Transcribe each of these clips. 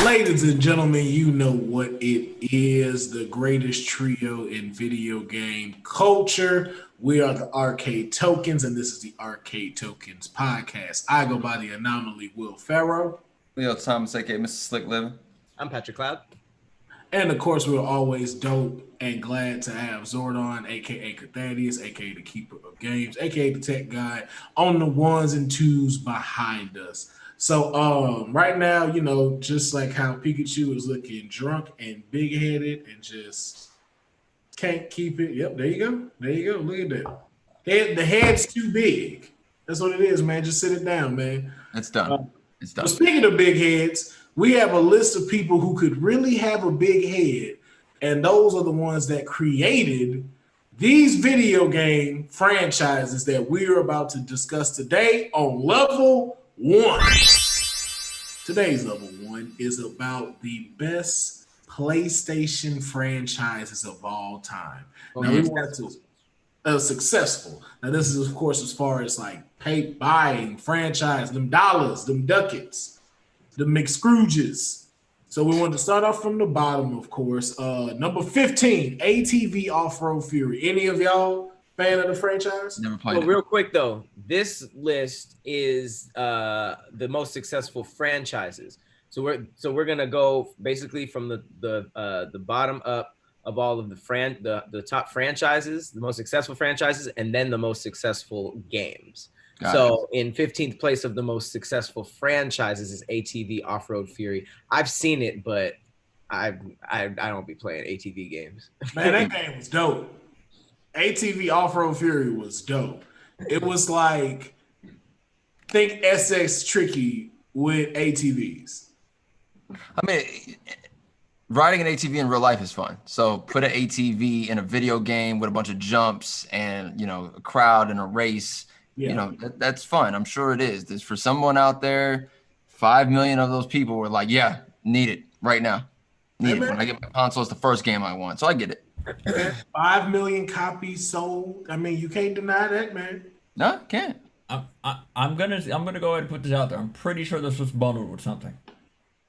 Ladies and gentlemen, you know what it is, the greatest trio in video game culture. We are the Arcade Tokens, and this is the Arcade Tokens podcast. I go by the anomaly Will Ferro. Leo Thomas, aka Mr. Slick Living. I'm Patrick Cloud. And of course, we're always dope and glad to have Zordon, aka Cathadius, aka the Keeper of Games, aka the Tech Guy, on the ones and twos behind us. So right now, you know, just like how Pikachu is looking drunk and big-headed and just can't keep it. Yep, there you go. There you go. Look at that. The head's too big. That's what it is, man. Just sit it down, man. It's done. It's done. So speaking of big heads, we have a list of people who could really have a big head, and those are the ones that created these video game franchises that we're about to discuss today on Level 1. Today's Level 1 is about the best PlayStation franchises of all time. Now, we want to successful. Now, this is, of course, as far as like buying franchise, them dollars, them ducats, the McScrooges. So we want to start off from the bottom, of course. Number 15, ATV Off-Road Fury. Any of y'all fan of the franchise? Never played it. Real quick though, this list is the most successful franchises. So we're gonna go basically from the bottom up of all of the top franchises, the most successful franchises, and then the most successful games. So in 15th place of the most successful franchises is ATV Off-Road Fury. I've seen it, but I don't be playing ATV games. Man, that game was dope. ATV Off-Road Fury was dope. It was like, think SX Tricky with ATVs. I mean, riding an ATV in real life is fun. So put an ATV in a video game with a bunch of jumps and, you know, a crowd and a race. Yeah. You know, that's fun. I'm sure it is. There's for someone out there, 5 million of those people were like, yeah, need it right now. Need it. When I get my console, it's the first game I want. So I get it. 5 million copies sold. I mean, you can't deny that, man. No, can't. I'm gonna go ahead and put this out there. I'm pretty sure this was bundled with something.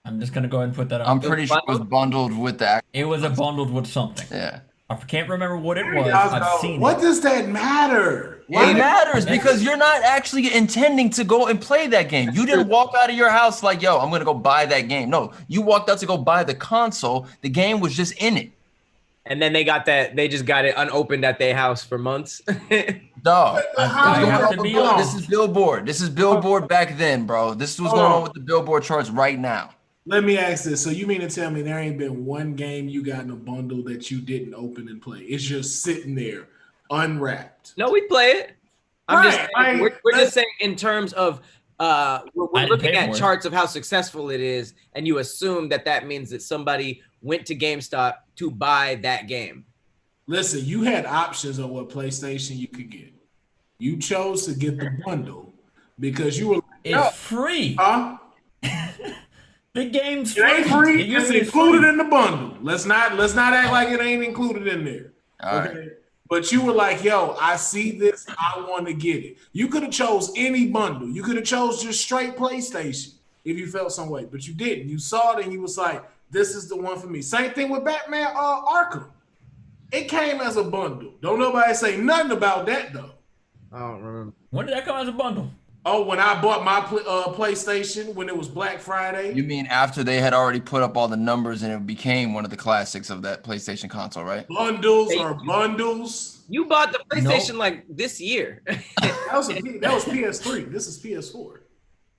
I'm just gonna go ahead and put that out. I'm pretty sure it was bundled with the. It was bundled with something. Yeah. I can't remember what it was. I've seen what it. does that matter? It matters because you're not actually intending to go and play that game. You didn't walk out of your house like, yo, I'm gonna go buy that game. No, you walked out to go buy the console. The game was just in it. And then they just got it unopened at their house for months. Dog. This is Billboard. This is Billboard back then, bro. This is what's going on with the Billboard charts right now. Let me ask this. So you mean to tell me there ain't been one game you got in a bundle that you didn't open and play? It's just sitting there unwrapped. No, we play it. We're just saying in terms of we're looking at charts of how successful it is, and you assume that means that somebody went to GameStop to buy that game. Listen, you had options on what PlayStation you could get. You chose to get the bundle because you were it's free. Huh? The game's free. It ain't free. It's included in the bundle. Let's not act like it ain't included in there. All okay. Right. But you were like, yo, I see this. I want to get it. You could have chose any bundle. You could have chose just straight PlayStation if you felt some way, but you didn't. You saw it and you was like, this is the one for me. Same thing with Batman Arkham. It came as a bundle. Don't nobody say nothing about that, though. I don't remember. When did that come as a bundle? Oh, when I bought my PlayStation when it was Black Friday. You mean after they had already put up all the numbers and it became one of the classics of that PlayStation console, right? Bundles or bundles. You bought the PlayStation like this year. that was PS3. This is PS4.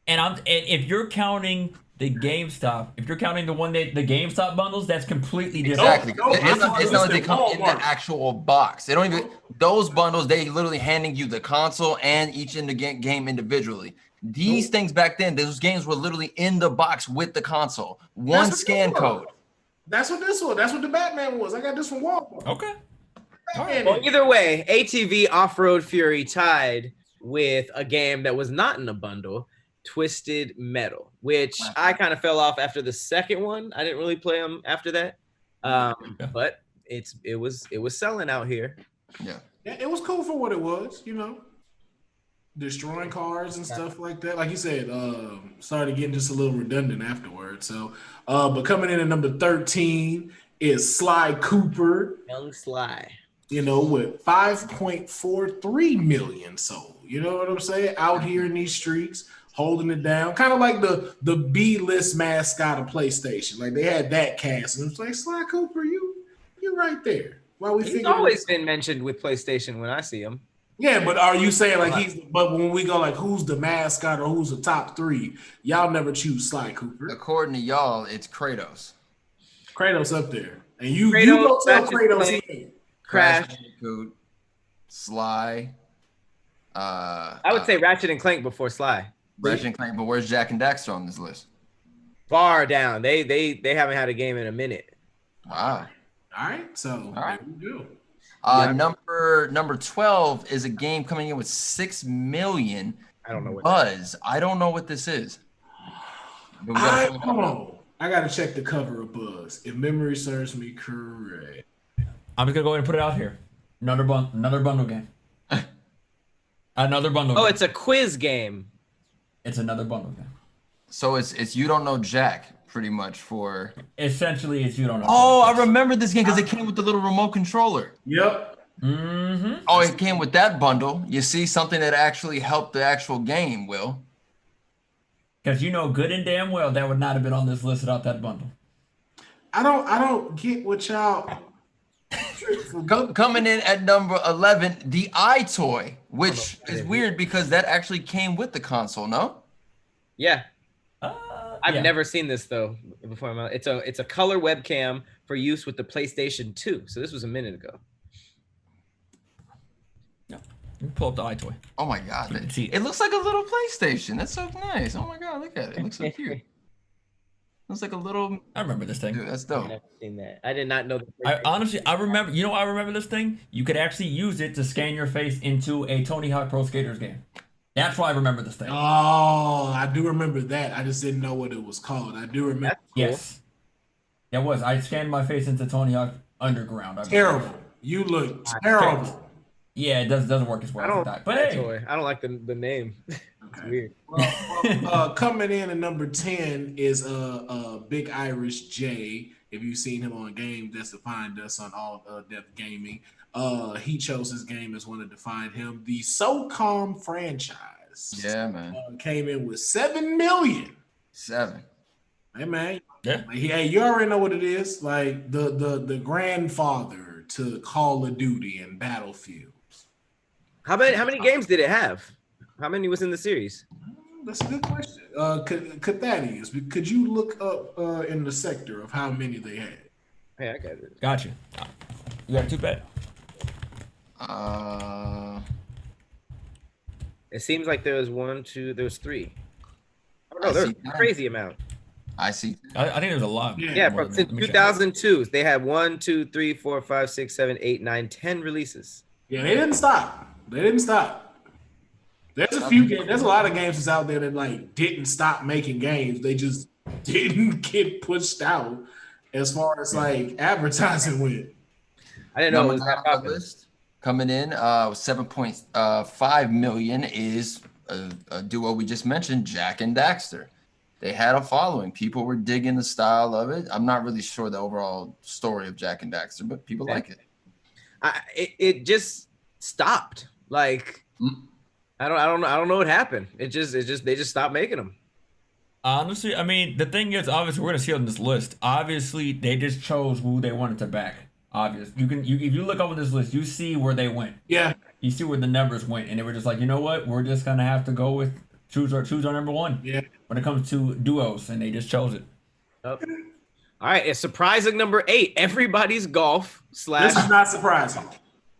And if you're counting the GameStop, if you're counting the GameStop bundles, that's completely different. Exactly. It's not like they come in the actual box. They don't even those bundles. They literally handing you the console and each in the game individually. These things back then, those games were literally in the box with the console. One scan code. That's what this was. That's what the Batman was. I got this from Walmart. Okay. Well, either way, ATV Off-Road Fury tied with a game that was not in a bundle, Twisted Metal, which I kind of fell off after the second one. I didn't really play them after that, but it was selling out here. Yeah, it was cool for what it was, you know. destroying cars and stuff like that. Like you said, started getting just a little redundant afterwards. So, but coming in at number 13 is Sly Cooper. Young Sly. You know, with 5.43 million sold. You know what I'm saying? Out here in these streets, holding it down. Kind of like the B-list mascot of PlayStation. Like they had that cast, and it's like Sly Cooper, you're right there. He's always been mentioned with PlayStation when I see him. Yeah, but are you saying like but when we go like who's the mascot or who's the top 3, y'all never choose Sly Cooper. According to y'all, it's Kratos. Kratos up there. And you don't tell Kratos he ain't. Crash, Bandicoot, Sly. I would say Ratchet and Clank before Sly. Ratchet and Clank, but where's Jack and Daxter on this list? Far down. They haven't had a game in a minute. Wow. All right, so there we go. Number 12 is a game coming in with 6 million. I don't know what Buzz. I don't know what this is. Hold on. I gotta check the cover of Buzz. If memory serves me correct. I'm just gonna go ahead and put it out here. Another bundle game. Another bundle. Oh, game. it's a quiz game. It's another bundle game. So it's You Don't Know Jack, pretty much for. Essentially, it's You Don't Know. Oh, Jack. I remember this game because it came with the little remote controller. Yep. Mm-hmm. Oh, it came with that bundle. You see something that actually helped the actual game, Will. Because you know good and damn well that would not have been on this list without that bundle. I don't get what y'all. Coming in at number 11, the iToy, which is weird because that actually came with the console, no? Yeah. I've Yeah. never seen this though before. It's a color webcam for use with the PlayStation 2. So this was a minute ago. No. You pull up the iToy. Oh my God. can see it. It looks like a little PlayStation. That's so nice. Oh my God, look at it. It looks so cute. Looks like a little. I remember this thing. Dude, that's I've dope. never seen that. I did not know. I remember. You know, I remember this thing. You could actually use it to scan your face into a Tony Hawk Pro Skaters game. That's why I remember this thing. Oh, I do remember that. I just didn't know what it was called. I do remember. That's cool. Yes, it was. I scanned my face into Tony Hawk Underground. Terrible. You look terrible. Yeah, it doesn't work as well. I don't. as that. But hey, Toy. I don't like the name. It's weird. Well, coming in at number 10 is Big Irish J. If you've seen him on Game That's Defined Us on All Depth Gaming, he chose his game as one to define him. The SOCOM franchise, Yeah, man. came in with 7 million. 7. Hey man, Yeah. like, hey, you already know what it is. Like the grandfather to Call of Duty and Battlefield. How many games did it have? How many was in the series? That's a good question. Thaddeus, could you look up in the sector of how many they had? Hey, I got it. got you. You got 2 bet. It seems like there was 1, 2, there was 3. Oh no, I there's see a crazy amount. I see. I think there's a lot. Yeah, more from than since that. Let me check. 2002, they had 1, 2, 3, 4, 5, 6, 7, 8, 9, 10 releases. Yeah, they didn't stop. There's a few games. There's a lot of games that's out there that like didn't stop making games. They just didn't get pushed out as far as like advertising went. I didn't know it Number was 9 that on the popular. list, coming in, 7.5 million is a duo we just mentioned, Jack and Daxter. They had a following. People were digging the style of it. I'm not really sure the overall story of Jack and Daxter, but people like it. It just stopped. Like I don't know what happened. They just stopped making them. Honestly, I mean, the thing is, obviously, we're gonna see on this list. Obviously, they just chose who they wanted to back. Obvious. If you look up on this list, you see where they went. Yeah. You see where the numbers went, and they were just like, you know what? We're just gonna have to go with choose our number 1. Yeah. When it comes to duos, and they just chose it. Oh. All right, it's surprising number 8. Everybody's Golf / This is not surprising.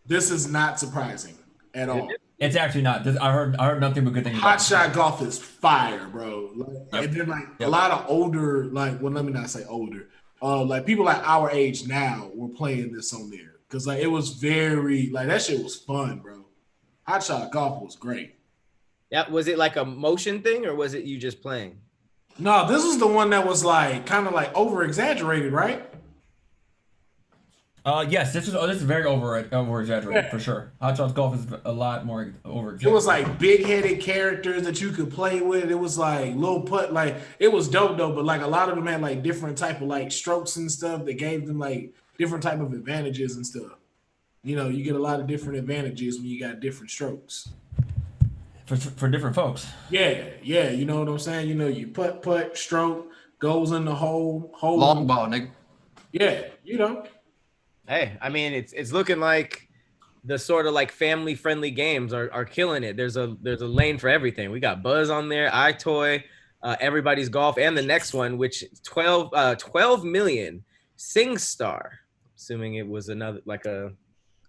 This is not surprising at all. It's actually not. I heard nothing but good things. Hot Shot Golf is fire, bro. Like, and then like Yep. a lot of older, like, well, let me not say older. Like people like our age now were playing this on there because like it was very like that shit was fun, bro. Hot Shot Golf was great. Yeah, was it like a motion thing or was it you just playing? No, this was the one that was like kind of like over exaggerated, right? Yes, this is very over exaggerated for sure. Hot Shots Golf is a lot more over exaggerated. It was like big headed characters that you could play with. It was like little putt, like it was dope though. But like a lot of them had like different type of like strokes and stuff that gave them like different type of advantages and stuff. You know, you get a lot of different advantages when you got different strokes. For different folks. Yeah, you know what I'm saying? You know, you putt, stroke, goes in the hole. Long ball, nigga. Yeah, you know. Hey, I mean, it's looking like the sort of like family friendly games are killing it. There's a lane for everything. We got Buzz on there, iToy, Everybody's Golf, and the next one, which 12 million SingStar. Assuming it was another like a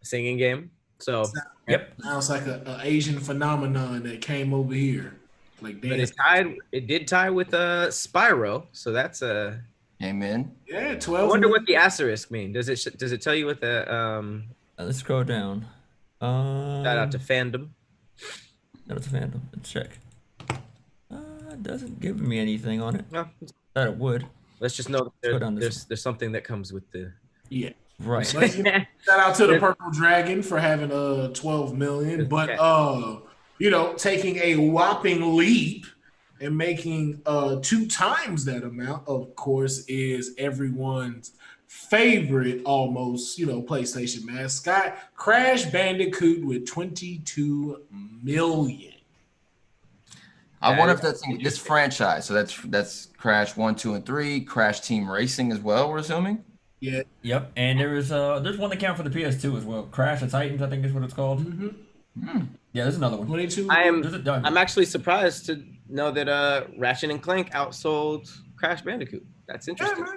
singing game. So yep, sounds like a Asian phenomenon that came over here. Like but it did tie with Spyro, so that's a Amen. Yeah, 12. I wonder what the asterisk mean. Does it tell you what the let's scroll down. Shout out to fandom. Shout out to fandom. Let's check. It doesn't give me anything on it. No, Thought it would. let's just know that there's something that comes with the Right. But, you know, shout out to the Purple Dragon for having 12 million, but you know, taking a whopping leap and making 2 times that amount, of course, is everyone's favorite almost, you know, PlayStation mascot, Crash Bandicoot with 22 million. I wonder if that's in this franchise. So that's Crash 1, 2, and 3, Crash Team Racing as well, we're assuming. Yeah. Yep. And there's one that came out for the PS2 as well. Crash of Titans, I think is what it's called. Yeah, there's another one. 22. I'm actually surprised to know that Ratchet and Clank outsold Crash Bandicoot. That's interesting. Yeah,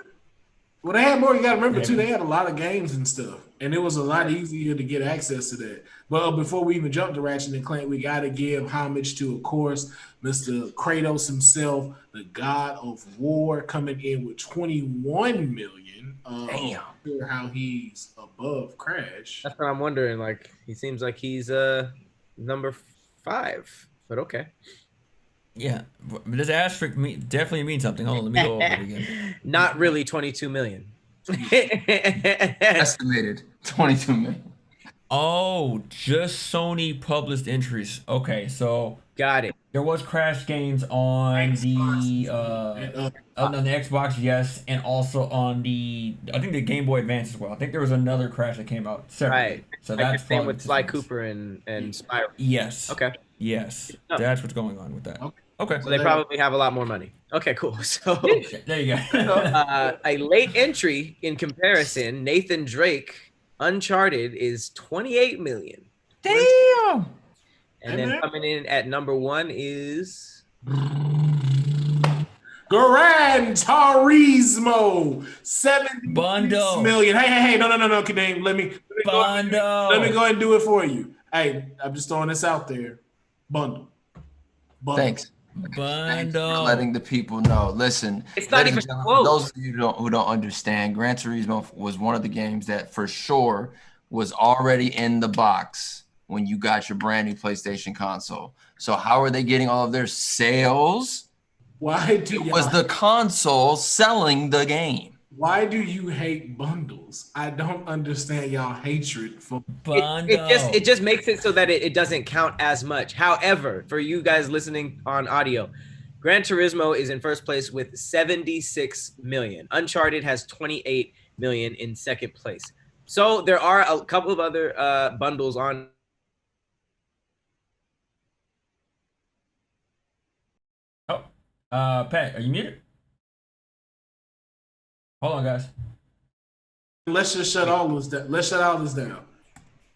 well, they had more. You got to remember too. They had a lot of games and stuff, and it was a lot easier to get access to that. But before we even jump to Ratchet and Clank, we got to give homage to, of course, Mr. Kratos himself, the God of War, coming in with 21 million. Damn. Sure how he's above Crash. That's what I'm wondering. Like, he seems like he's number 5, but okay. Yeah, but this asterisk definitely means something. Hold on, let me go over it again. Not really 22 million. Estimated 22 million. Oh, just Sony published entries. Okay, so Got it. there was Crash games on the Xbox, yes, and also on I think the Game Boy Advance as well. I think there was another Crash that came out separately. Right. So Like that's the same probably with Sly Cooper and Spyro. Yes. Okay. Yes. Oh. That's what's going on with that. Okay. So they probably have a lot more money. Okay, cool. So There you go. a late entry in comparison, Nathan Drake, Uncharted is 28 million. Damn. And then coming in at number 1 is Gran Turismo, 70 Bundle. million. Hey, no, Kadeem, let me go ahead and do it for you. Hey, I'm just throwing this out there. Bundle. Thanks. Thanks for letting the people know. Listen, it's not even for close. those of you who don't understand, Gran Turismo was one of the games that for sure was already in the box when you got your brand new PlayStation console. So how are they getting all of their sales? It was the console selling the game. Why do you hate bundles? I don't understand y'all hatred for Bundle. It just makes it so that it doesn't count as much. However, for you guys listening on audio, Gran Turismo is in first place with 76 million. Uncharted has 28 million in second place. So there are a couple of other bundles on. Pat, are you muted? Hold on, guys. Let's just shut all this down. Let's shut all this down.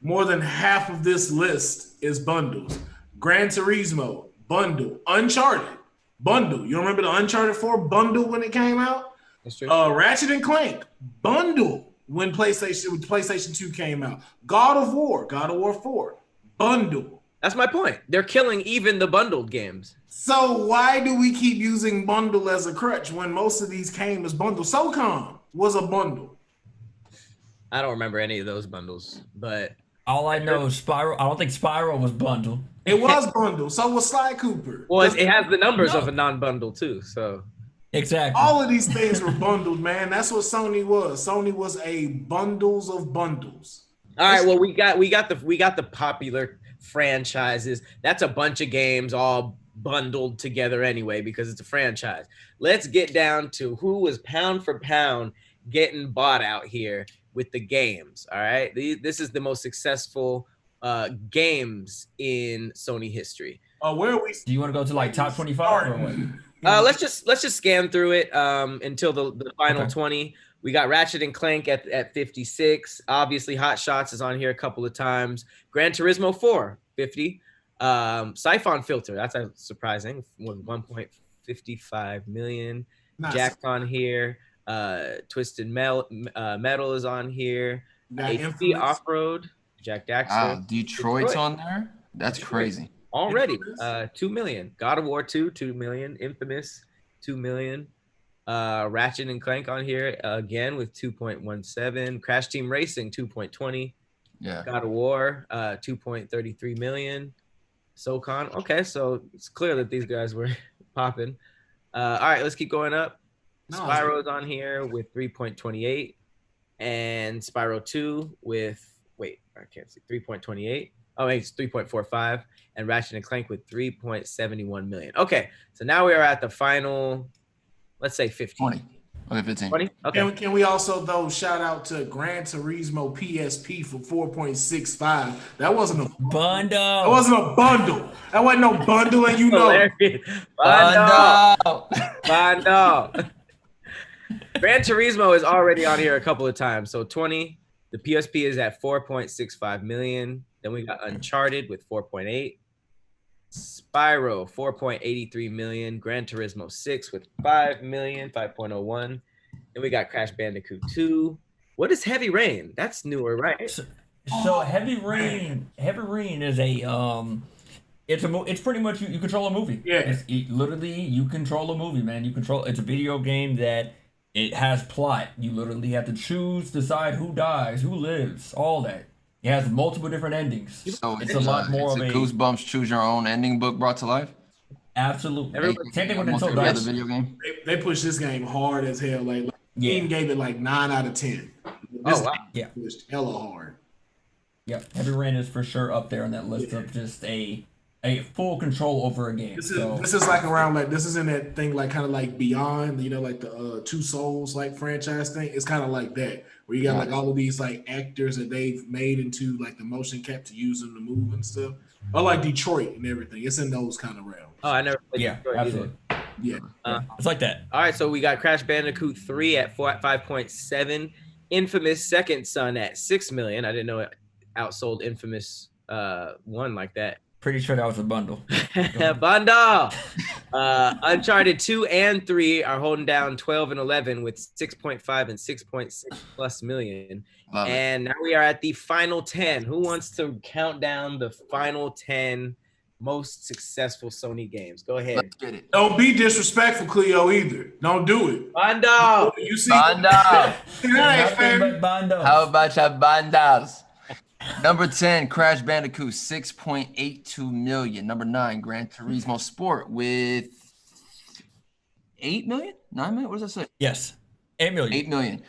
More than half of this list is bundles. Gran Turismo, bundle. Uncharted, bundle. You remember the Uncharted 4 bundle when it came out? That's true. Ratchet and Clank, bundle when PlayStation 2 came out. God of War 4, bundle. That's my point. They're killing even the bundled games. So why do we keep using bundle as a crutch when most of these came as bundle? SOCOM was a bundle. I don't remember any of those bundles, but all I know is Spyro. I don't think Spyro was bundled. It was bundle. So was Sly Cooper. Well, it has the numbers of a non-bundle too. So Exactly. All of these things were bundled, man. That's what Sony was. Sony was a bundles of bundles. All right, well, we got the popular franchises. That's a bunch of games all bundled together anyway because it's a franchise. Let's get down to who was pound for pound getting bought out here with the games. All right, this is the most successful games in Sony history. Where are we? Do you want to go to like top 25 or what? Let's just scan through it until the final 20. We got Ratchet and Clank at 56. Obviously, Hot Shots is on here a couple of times. Gran Turismo 4, 50. Siphon Filter, that's surprising, 1.55 million. Nice. Jack's on here. Twisted Metal is on here. HP Off-Road, Jack Daxter. Wow, Detroit's on there? That's crazy. Already, 2 million. God of War 2, 2 million. Infamous, 2 million. Ratchet and Clank on here again with 2.17. Crash Team Racing, 2.20. Yeah. God of War, 2.33 million. SoCon. Okay, so it's clear that these guys were popping. All right, let's keep going up. Spyro's on here with 3.28. And Spyro 2 with, wait, I can't see, 3.28. Oh, it's 3.45, and Ratchet and Clank with 3.71 million. Okay, so now we are at the final, let's say 15. 20. Okay, 15. 20? Okay. Can we also, though, shout out to Gran Turismo PSP for 4.65? That wasn't a bundle. That wasn't a bundle. That wasn't no bundle, and you know. Bundle. Gran Turismo is already on here a couple of times. So 20. The PSP is at 4.65 million. Then we got Uncharted with 4.8. Spyro, 4.83 million. Gran Turismo 6 with 5 million, 5.01. Then we got Crash Bandicoot 2. What is Heavy Rain? That's newer, right? So Heavy Rain is a it's pretty much you control a movie. Yeah. Literally you control a movie, man. It's a video game that it has plot. You literally have to decide who dies, who lives, all that. It has multiple different endings. So it's a lot more of a Goosebumps choose your own ending book brought to life. Absolutely. Same thing with Nintendo. Every video game. They pushed this game hard as hell. Like Team gave it like 9 out of 10. This wow. Yeah. Pushed hella hard. Yeah, Heavy Rain is for sure up there on that list of just a full control over a game. This is like around like this is in that thing like kind of like Beyond, you know, like the Two Souls like franchise thing. It's kind of like that where you got like all of these like actors that they've made into like the motion cap to use them to move and stuff. Or like Detroit and everything. It's in those kind of realms. Oh, I never played Detroit absolutely. Either. Yeah. It's like that. All right, so we got Crash Bandicoot 3 at 5.7. Infamous Second Son at 6 million. I didn't know it outsold Infamous 1 like that. Pretty sure that was a bundle. Bundle. Uncharted 2 and 3 are holding down 12 and 11 with 6.5 and 6.6 plus million. And now we are at the final 10. Who wants to count down the final 10 most successful Sony games? Go ahead. Let's get it. Don't be disrespectful, Cleo, either. Don't do it. Bundle. You see? Bundle. Bundle. How about your bundles? Number 10, Crash Bandicoot, 6.82 million. Number 9, Gran Turismo Sport with 8 million? 9 million? What does that say? Yes, 8 million. 8 million.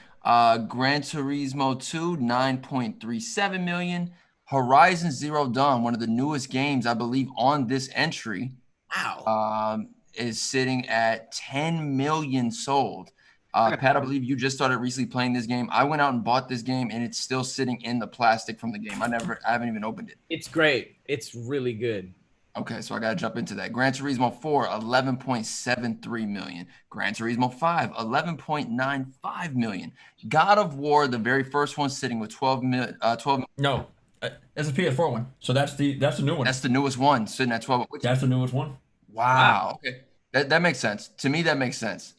Gran Turismo 2, 9.37 million. Horizon Zero Dawn, one of the newest games, I believe, on this entry. Wow. Is sitting at 10 million sold. Pat, I believe you just started recently playing this game. I went out and bought this game, and it's still sitting in the plastic from the game. I haven't even opened it. It's great. It's really good. Okay, so I got to jump into that. Gran Turismo 4, 11.73 million. Gran Turismo 5, 11.95 million. God of War, the very first one, sitting with 12 million. No, that's a PS4 one. So that's the new one. That's the newest one, sitting at 12. That's the newest one. Wow. Okay, that makes sense. To me, that makes sense.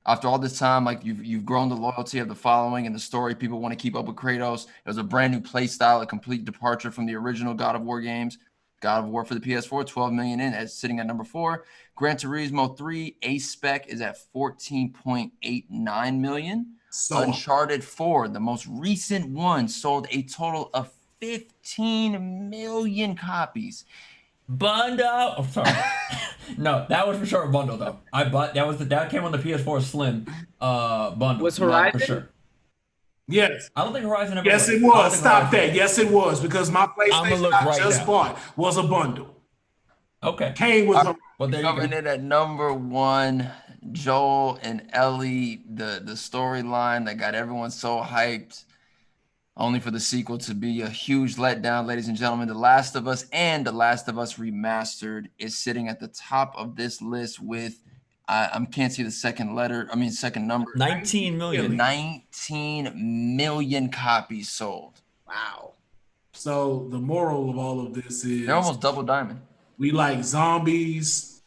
After all this time, like you've grown the loyalty of the following and the story. People want to keep up with Kratos. It was a brand new play style, a complete departure from the original God of War games. God of War for the PS4, 12 million in, as sitting at number 4. Gran Turismo 3, Ace Spec is at 14.89 million. So Uncharted 4, the most recent one, sold a total of 15 million copies. Bundle. Oh, sorry. No, that was for sure a bundle though. I bought that came on the PS4 Slim bundle. Was Horizon? For sure. Yes. I don't think Horizon ever Yes, was. it was. Stop that. Yes, it was because my PlayStation I just bought was a bundle. Okay. Came with well, coming in at number 1, Joel and Ellie, the storyline that got everyone so hyped, only for the sequel to be a huge letdown, ladies and gentlemen. The Last of Us and The Last of Us Remastered is sitting at the top of this list with, I can't see the second number. 19 million. 19 million copies sold. Wow. So the moral of all of this is they're almost double diamond. We like zombies,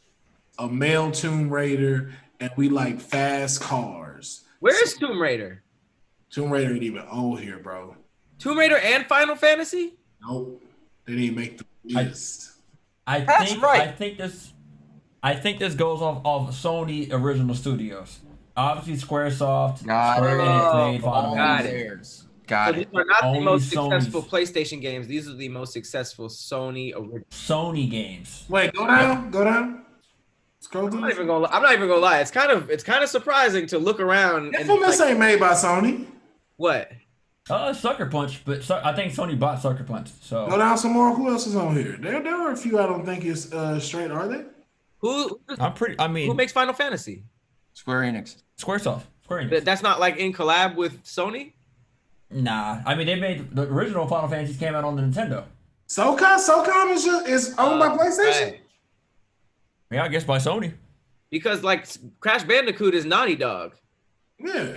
a male Tomb Raider, and we like fast cars. Where's Tomb Raider? Tomb Raider ain't even old here, bro. Tomb Raider and Final Fantasy? Nope. They didn't make the list. I think this goes off Sony original studios. Obviously Squaresoft, Square Enix made Final Fantasy. Got it. These are not the most successful PlayStation games. These are the most successful Sony games. Wait, go down. Scroll down. I'm not even gonna lie. It's kind of surprising to look around. Infamous ain't made by Sony. What? Sucker Punch, but I think Sony bought Sucker Punch. So go down some more. Who else is on here? There are a few I don't think is straight. Are they? Who makes Final Fantasy? Square Enix. Squaresoft. Square Enix. That's not like in collab with Sony? Nah, I mean they made the original Final Fantasy came out on the Nintendo. SOCOM is owned by PlayStation. Right. Yeah, I guess by Sony. Because like Crash Bandicoot is Naughty Dog. Yeah.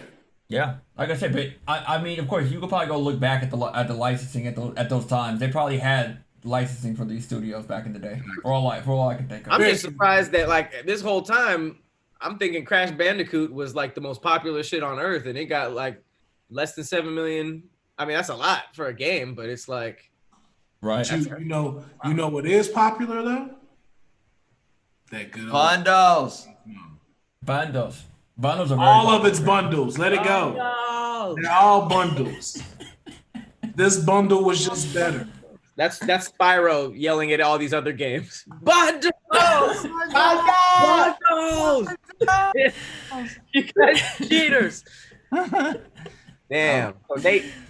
Yeah, like I said, but I mean, of course, you could probably go look back at the licensing at those times. They probably had licensing for these studios back in the day. For all I can think of. I'm just surprised that like this whole time, I'm thinking Crash Bandicoot was like the most popular shit on earth, and it got like less than 7 million. I mean, that's a lot for a game, but it's like, right. You know what is popular though? That good bundles. Bundles are all of its bundles. Let it go. They're all bundles. This bundle was just better. That's Spyro yelling at all these other games. Bundles! Bundles! You guys cheaters. Damn.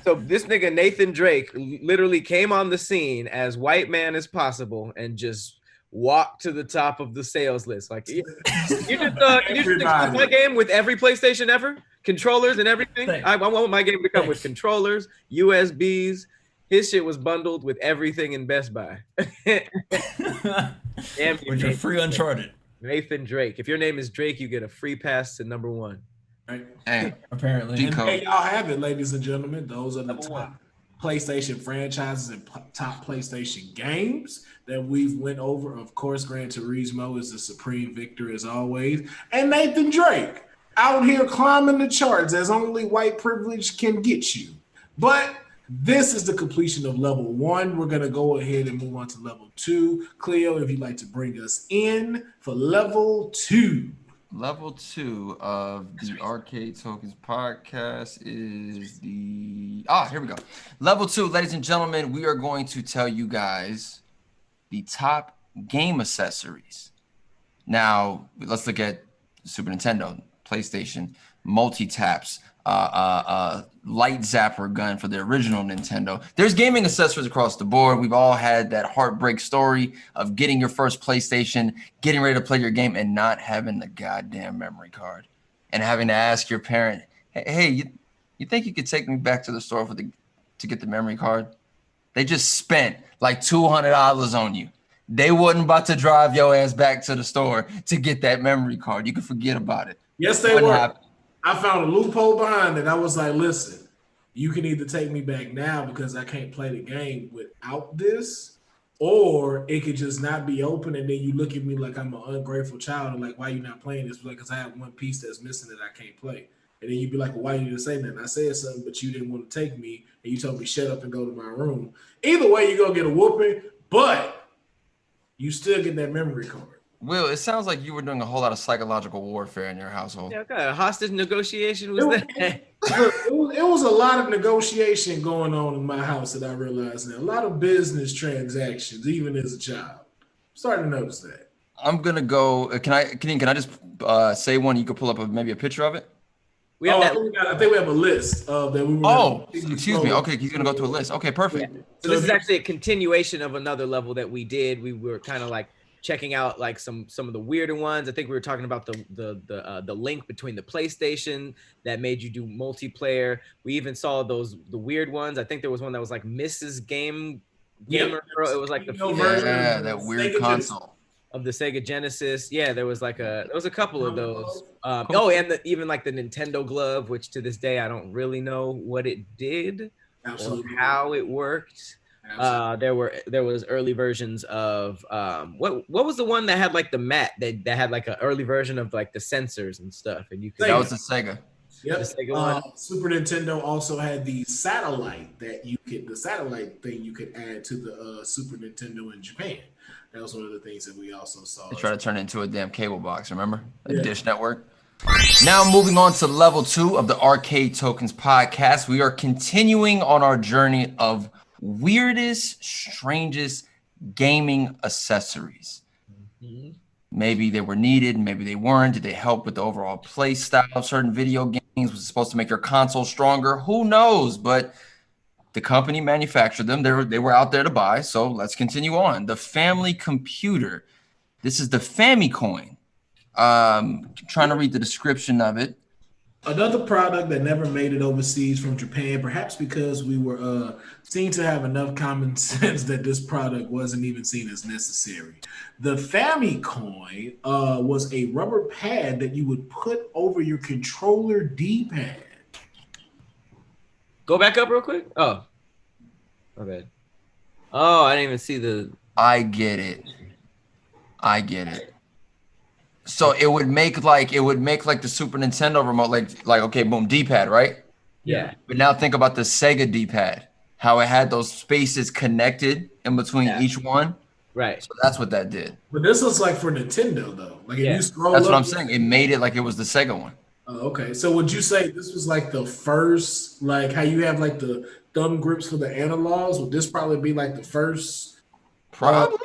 So this nigga Nathan Drake literally came on the scene as white man as possible and just walked to the top of the sales list. Like you just my game with every PlayStation ever, controllers and everything. I want my game to come with controllers, USBs. His shit was bundled with everything in Best Buy. Damn, with your free Uncharted. Nathan Drake. If your name is Drake, you get a free pass to number 1. Right. Hey, apparently. And hey, y'all have it, ladies and gentlemen. Those are the top PlayStation franchises and top PlayStation games that we've went over. Of course, Gran Turismo is the supreme victor as always. And Nathan Drake out here climbing the charts as only white privilege can get you. But this is the completion of level 1. We're going to go ahead and move on to level 2. Cleo, if you'd like to bring us in for level 2. Level 2 of the Arcade Tokens podcast is here we go. Level 2, ladies and gentlemen, we are going to tell you guys the top game accessories. Now, let's look at Super Nintendo, PlayStation, multi-taps, light zapper gun for the original Nintendo. There's gaming accessories across the board. We've all had that heartbreak story of getting your first PlayStation, getting ready to play your game, and not having the goddamn memory card, and having to ask your parent, "Hey, you think you could take me back to the store to get the memory card?" They just spent like $200 on you. They wasn't about to drive your ass back to the store to get that memory card. You can forget about it. Yes, they were. I found a loophole behind it. I was like, listen, you can either take me back now because I can't play the game without this, or it could just not be open, and then you look at me like I'm an ungrateful child and like, why you not playing this? Because I have one piece that's missing that I can't play. And then you'd be like, well, why you didn't say nothing? I said something, but you didn't want to take me, and you told me shut up and go to my room. Either way, you're going to get a whooping, but you still get that memory card. Will, it sounds like you were doing a whole lot of psychological warfare in your household. Yeah, what kind of hostage negotiation was that? It was a lot of negotiation going on in my house that I realized now. A lot of business transactions, even as a child. I'm starting to notice that. I'm gonna go. Can I just say one? You could pull up maybe a picture of it. We have that. I think we have a list that we were. Oh, excuse me. Okay, he's gonna go through a list. Okay, perfect. Yeah. So this is actually a continuation of another level that we did. We were kind of like checking out like some of the weirder ones. I think we were talking about the link between the PlayStation that made you do multiplayer. We even saw the weird ones. I think there was one that was like Mrs. Gamer Girl. It was like the version of that weird console of the Sega Genesis. Yeah, there was a couple of those. Oh, and even like the Nintendo Glove, which to this day I don't really know what it did or how it worked. There was early versions of what was the one that had like the mat that had like an early version of like the sensors and stuff, and you could. That was the Sega. Yep. The Sega one. Super Nintendo also had the satellite the satellite thing you could add to the Super Nintendo in Japan. That was one of the things that we also saw. They tried to turn it into a damn cable box, remember? A dish network. Now moving on to level 2 of the Arcade Tokens podcast. We are continuing on our journey of weirdest, strangest gaming accessories. Mm-hmm. Maybe they were needed, maybe they weren't. Did they help with the overall play style of certain video games? Was it supposed to make your console stronger? Who knows? But the company manufactured them. They were out there to buy. So let's continue on. The family computer. This is the Famicom. Trying to read the description of it. Another product that never made it overseas from Japan, perhaps because we were seen to have enough common sense that this product wasn't even seen as necessary. The Famicom was a rubber pad that you would put over your controller D-pad. Go back up real quick. Oh, my bad. Oh, I didn't even see the. I get it. So it would make like the Super Nintendo remote, like okay, boom, D-pad, right? Yeah. But now think about the Sega D-pad, how it had those spaces connected in between each one. Right. So that's what that did. But this was like for Nintendo though. Like if you scroll that's up, what I'm saying. It made it like it was the Sega one. Okay. So would you say this was like the first, like how you have like the thumb grips for the analogs? Would this probably be like the first? Probably.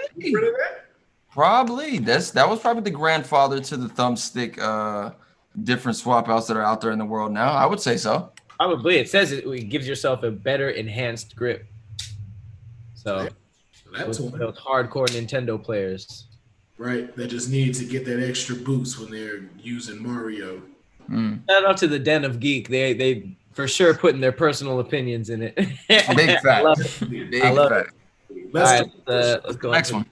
Probably. That was probably the grandfather to the thumbstick different swap outs that are out there in the world now. I would say so. Probably. It says it gives yourself a better enhanced grip. So that's one. Those hardcore Nintendo players. Right. That just need to get that extra boost when they're using Mario. Shout out to the Den of Geek. They for sure putting their personal opinions in it. Big fact. I love it. Let's go next one.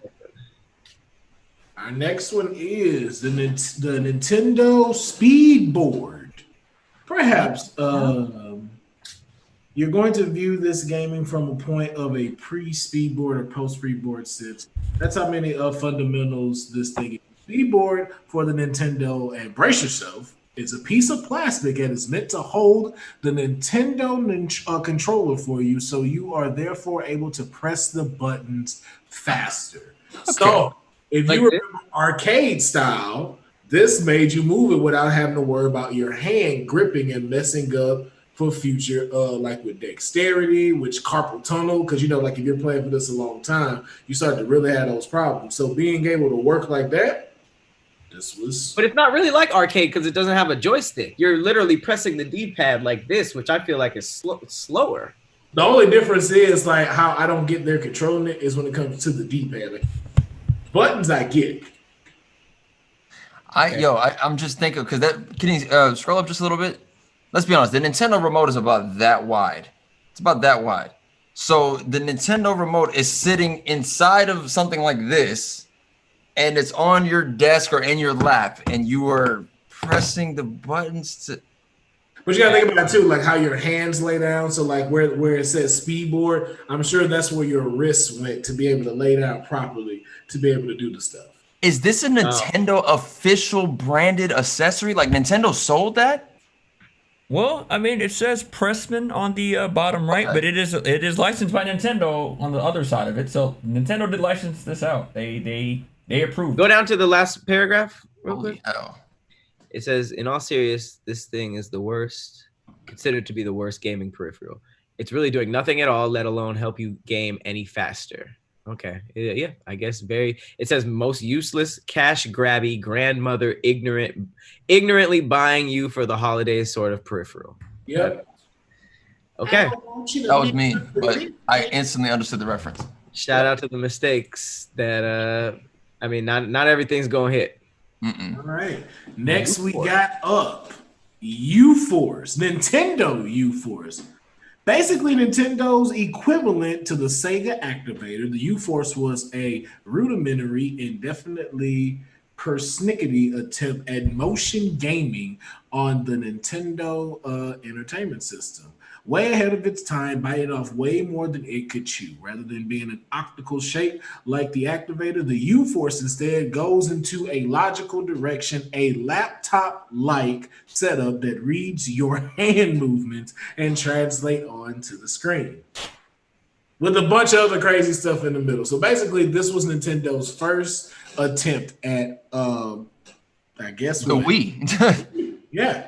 Our next one is the Nintendo Speed Board. Perhaps you're going to view this gaming from a point of a pre-speed board or post-speed board sense. That's how many fundamentals this thing is. Speed board for the Nintendo, and brace yourself, it's a piece of plastic and it's meant to hold the Nintendo controller for you, so you are therefore able to press the buttons faster. Okay. So if you remember arcade style, this made you move it without having to worry about your hand gripping and messing up for future, like with dexterity, which carpal tunnel, because like if you're playing for this a long time, you start to really have those problems. So being able to work like that, But it's not really like arcade because it doesn't have a joystick. You're literally pressing the D-pad like this, which I feel like is slower. The only difference is like how I don't get there controlling it is when it comes to the D-pad. Like, buttons I get. I'm just thinking because can you scroll up just a little bit? Let's be honest. The Nintendo remote is about that wide. It's about that wide. So the Nintendo remote is sitting inside of something like this, and it's on your desk or in your lap, and you are pressing the buttons to. But you gotta think about it too, like how your hands lay down. So like where it says speed board, I'm sure that's where your wrists went to be able to lay down properly to be able to do the stuff. Is this a Nintendo official branded accessory? Like Nintendo sold that? Well, I mean, it says Pressman on the bottom right, but it is licensed by Nintendo on the other side of it. So Nintendo did license this out. They approved. Go down to the last paragraph real Holy quick. hell. It says, in all seriousness, this thing is the worst, considered to be the worst gaming peripheral. It's really doing nothing at all, let alone help you game any faster. Okay. Yeah. I guess it says most useless, cash grabby, grandmother, ignorantly buying you for the holidays sort of peripheral. Yep. Okay. That was me, but I instantly understood the reference. Shout out to the mistakes that I mean, not everything's gonna hit. All right. Next we got up U-Force, Nintendo U-Force. Basically, Nintendo's equivalent to the Sega Activator. The U-Force was a rudimentary, indefinitely persnickety attempt at motion gaming on the Nintendo Entertainment System. Way ahead of its time, biting off way more than it could chew. Rather than being an optical shape like the Activator, the U-Force instead goes into a logical direction, a laptop-like setup that reads your hand movements and translate onto the screen. With a bunch of other crazy stuff in the middle. So basically, this was Nintendo's first attempt at, I guess, the Wii. Yeah.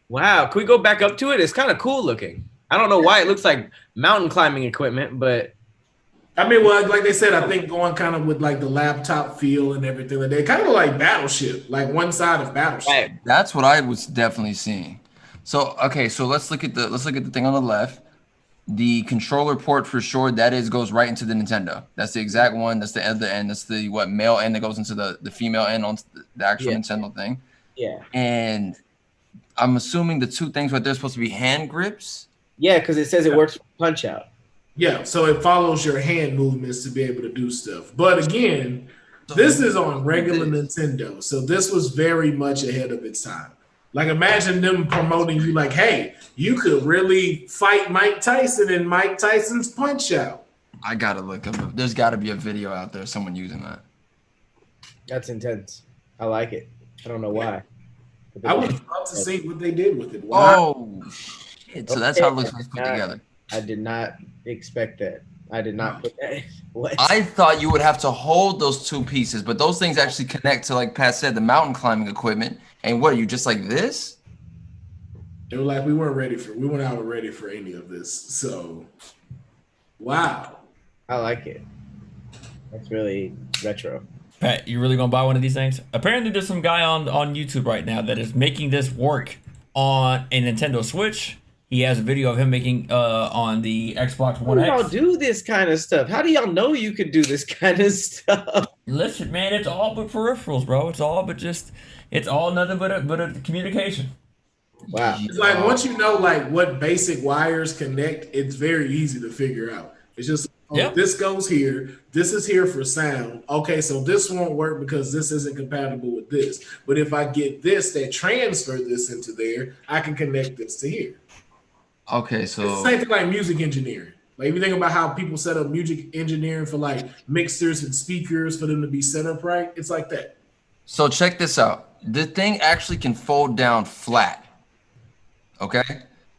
Wow. Can we go back up to it? It's kind of cool looking. I don't know why it looks like mountain climbing equipment, but I mean, well, like they said, I think going kind of with like the laptop feel and everything like that, kind of like Battleship, like one side of Battleship. right. That's what I was definitely seeing. So okay, so let's look at the thing on the left. The controller port for sure, that goes right into the Nintendo. That's the exact one. That's the other end. That's the male end that goes into the female end on the actual Nintendo thing. Yeah. And I'm assuming the two things right there are supposed to be hand grips. Yeah, because it says it works for punch out. Yeah, so it follows your hand movements to be able to do stuff. But again, this is on regular Nintendo, so this was very much ahead of its time. Like, imagine them promoting you like, hey, you could really fight Mike Tyson in Mike Tyson's Punch Out. I gotta look up. There's got to be a video out there, someone using that. That's intense. I like it. I don't know why. I would love to see what they did with it. Wow. Oh, shit. So that's how it looks put together. I did not expect that. I did not put that. What? I thought you would have to hold those two pieces, but those things actually connect to, like Pat said, the mountain climbing equipment. And what are you, just like this? They were like, we weren't ready for any of this. So, wow. I like it. That's really retro. Pat, you really gonna buy one of these things? Apparently, there's some guy on YouTube right now that is making this work on a Nintendo Switch. He has a video of him making on the Xbox One X. How do y'all do this kind of stuff? How do y'all know you could do this kind of stuff? Listen, man, it's all but peripherals, bro. It's all nothing but a communication. Wow. It's like once you know like what basic wires connect, it's very easy to figure out. It's just this goes here. This is here for sound. Okay, so this won't work because this isn't compatible with this. But if I get this that transfer this into there, I can connect this to here. Okay, so it's the same thing like music engineering. Like if you think about how people set up music engineering for like mixers and speakers for them to be set up right, it's like that. So check this out. The thing actually can fold down flat. Okay?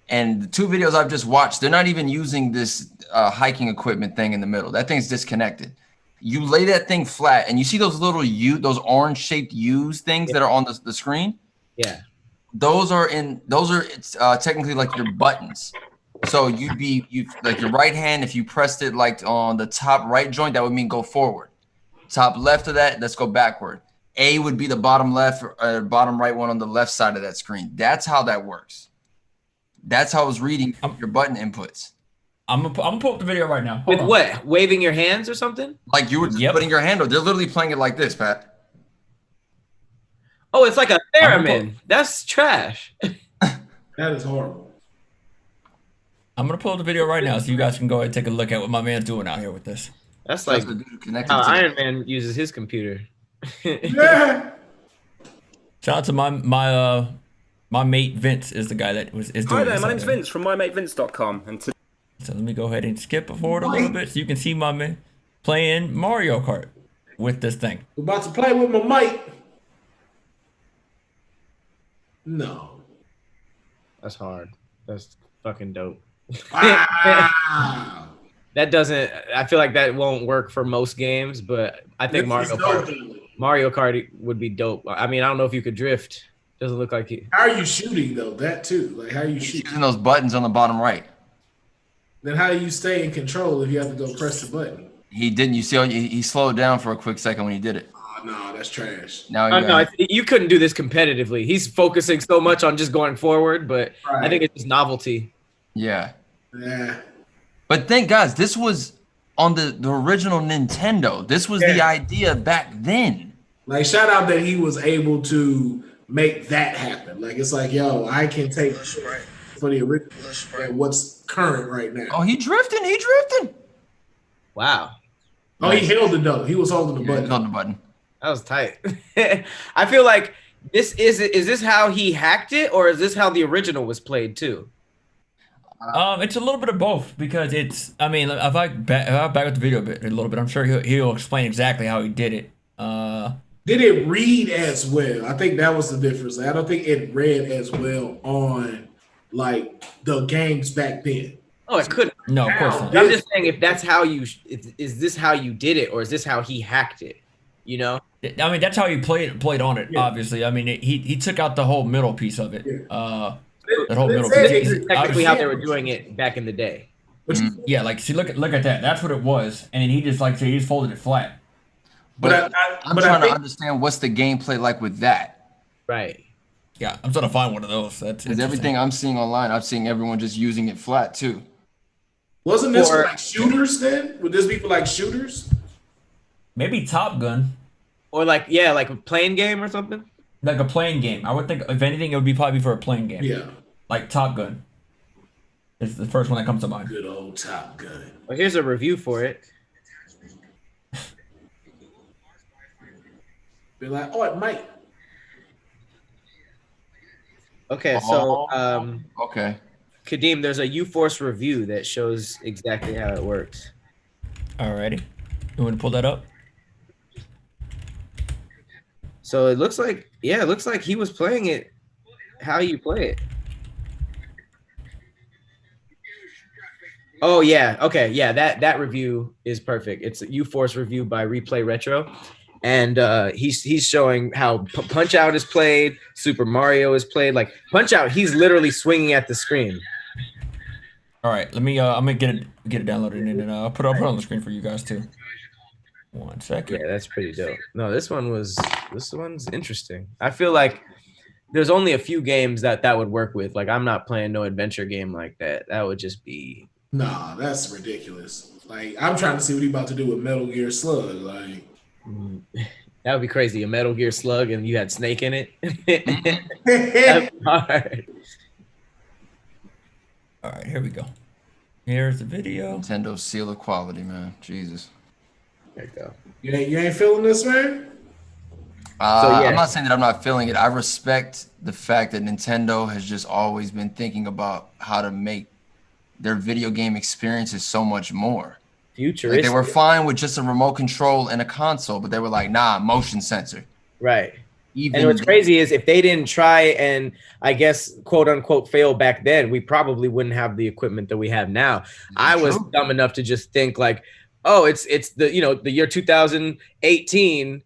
And the two videos I've just watched, they're not even using this hiking equipment thing in the middle. That thing's disconnected. You lay that thing flat and you see those little those orange shaped U's things that are on the screen? Yeah. Those are technically like your buttons. So you like your right hand, if you pressed it like on the top right joint, that would mean go forward. Top left of that, let's go backward. A would be the bottom left or bottom right one on the left side of that screen. That's how that works. That's how I was reading your button inputs. I'm gonna pull up the video right now. With what? Waving your hands or something? Like you were just putting your hand over. They're literally playing it like this, Pat. Oh, it's like a theremin. That's trash. That is horrible. I'm gonna pull up the video right now so you guys can go ahead and take a look at what my man's doing out here with this. That's like how Iron Man uses his computer. Yeah. Shout out to my mate Vince is the guy that is doing Hi there, this my out name's there. Vince from mymatevince.com, and So let me go ahead and skip forward a little bit so you can see my man playing Mario Kart with this thing. We're about to play with my mic. No. That's hard. That's fucking dope. Wow. That doesn't. I feel like that won't work for most games, but I think Mario Kart would be dope. I mean, I don't know if you could drift. Doesn't look like it. How are you shooting though? That too. Like how are you shooting? Using those buttons on the bottom right. Then how do you stay in control if you have to go press the button? He didn't. You see, he slowed down for a quick second when he did it. Oh, no, that's trash. Now No, you couldn't do this competitively. He's focusing so much on just going forward, but Right. I think it's just novelty. Yeah. Yeah. But thank guys, this was on the original Nintendo. This was the idea back then. Like, shout out that he was able to make that happen. Like, it's like, yo, I can take for the original and what's current right now. Oh, he drifting. Wow. Oh, he held it though. He was holding the button. He held the button. That was tight. I feel like is this how he hacked it, or is this how the original was played too? It's a little bit of both because it's. I mean, if I back up the video a little bit, I'm sure he'll explain exactly how he did it. Did it read as well? I think that was the difference. I don't think it read as well on like the games back then. Oh, it couldn't. No, of course not. I'm just saying, if that's how is this how you did it, or is this how he hacked it? You know? I mean, that's how he played on it. Obviously, I mean, he took out the whole middle piece of it. That whole middle piece. It's technically how they were doing it back in the day. Yeah, like see, look at that. That's what it was, and then he just he just folded it flat. But I'm trying to understand what's the gameplay like with that. Right. Yeah, I'm trying to find one of those. That's because everything I'm seeing online, I'm seeing everyone just using it flat too. Wasn't this for like shooters then? Would this be for like shooters? Maybe Top Gun. Or like like a plane game or something? Like a plane game. I would think if anything it would be probably for a plane game. Yeah. Like Top Gun. It's the first one that comes to mind. Good old Top Gun. Well, here's a review for it. Be like, oh, it might. Okay, so okay. Kadeem, there's a U-Force review that shows exactly how it works. Alrighty. You want to pull that up? So it looks like, he was playing it how you play it. Oh yeah, okay, yeah, that review is perfect. It's a U-Force review by Replay Retro, and he's showing how Punch Out is played, Super Mario is played. Like Punch Out, he's literally swinging at the screen. All right, let me. I'm gonna get it downloaded and then I'll put it on the screen for you guys too. 1 second. Yeah, that's pretty dope. No, this one's interesting. I feel like there's only a few games that would work with. Like I'm not playing no adventure game like that. That would just be. Nah, that's ridiculous. Like I'm trying to see what he about to do with Metal Gear Slug. Like that would be crazy. A Metal Gear Slug and you had Snake in it. That's hard. All right, here we go. Here's the video. Nintendo seal of quality, man. Jesus. There you go. You ain't feeling this, man? I'm not saying that I'm not feeling it. I respect the fact that Nintendo has just always been thinking about how to make their video game experiences so much more. Futuristic. Like they were fine with just a remote control and a console, but they were like, nah, motion sensor. Right. And what's crazy is if they didn't try and I guess quote unquote fail back then, we probably wouldn't have the equipment that we have now. I was dumb enough to just think like, oh, it's the the year 2018,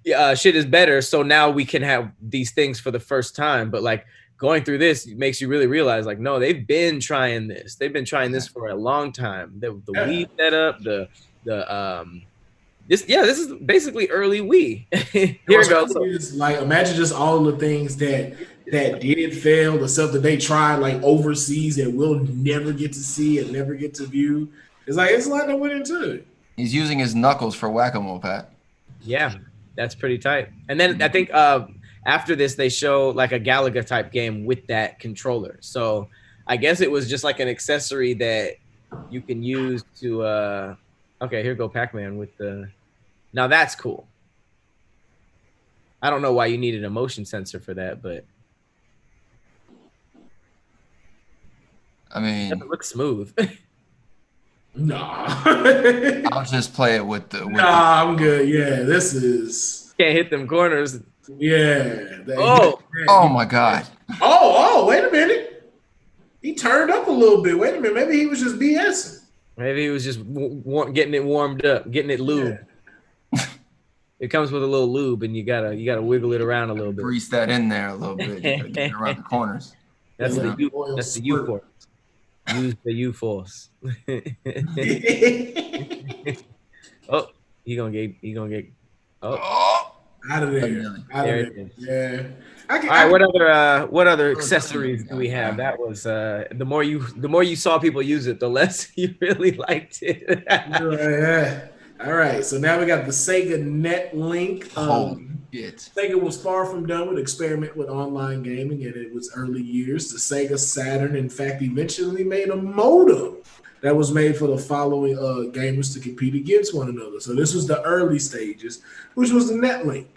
shit is better, so now we can have these things for the first time. But like going through this makes you really realize like, no, they've been trying this. They've been trying this for a long time. The Wii setup, this is basically early Wii. Here it goes. Like imagine just all of the things that did fail, the stuff that they tried like overseas that we'll never get to see and never get to view. It's like it's a lot that went into it. He's using his knuckles for whack-a-mole, Pat. Yeah, that's pretty tight. And then I think after this they show like a Galaga type game with that controller. So I guess it was just like an accessory that you can use to okay, here go Pac-Man with the. Now that's cool. I don't know why you needed a motion sensor for that, but I mean, it looks smooth. Nah. I'll just play it with the. I'm good. Yeah, this is. Can't hit them corners. Yeah. Oh my God. Oh, wait a minute. He turned up a little bit. Wait a minute. Maybe he was just BSing. Maybe he was just getting it warmed up, getting it lube. Yeah. It comes with a little lube, and you gotta wiggle it around a little bit. Grease that in there a little bit. You get around the corners. That's the U-Force. Use the U-Force. Oh, he gonna get. Oh, Oh, Out of there. nearly. Out there of it there. is. Yeah. All right, what other accessories do we have? That was the more you saw people use it, the less you really liked it. Yeah. All right. So now we got the Sega NetLink. Holy shit. Sega was far from done with experiment with online gaming in its early years. The Sega Saturn, in fact, eventually made a modem that was made for the following gamers to compete against one another. So this was the early stages, which was the NetLink.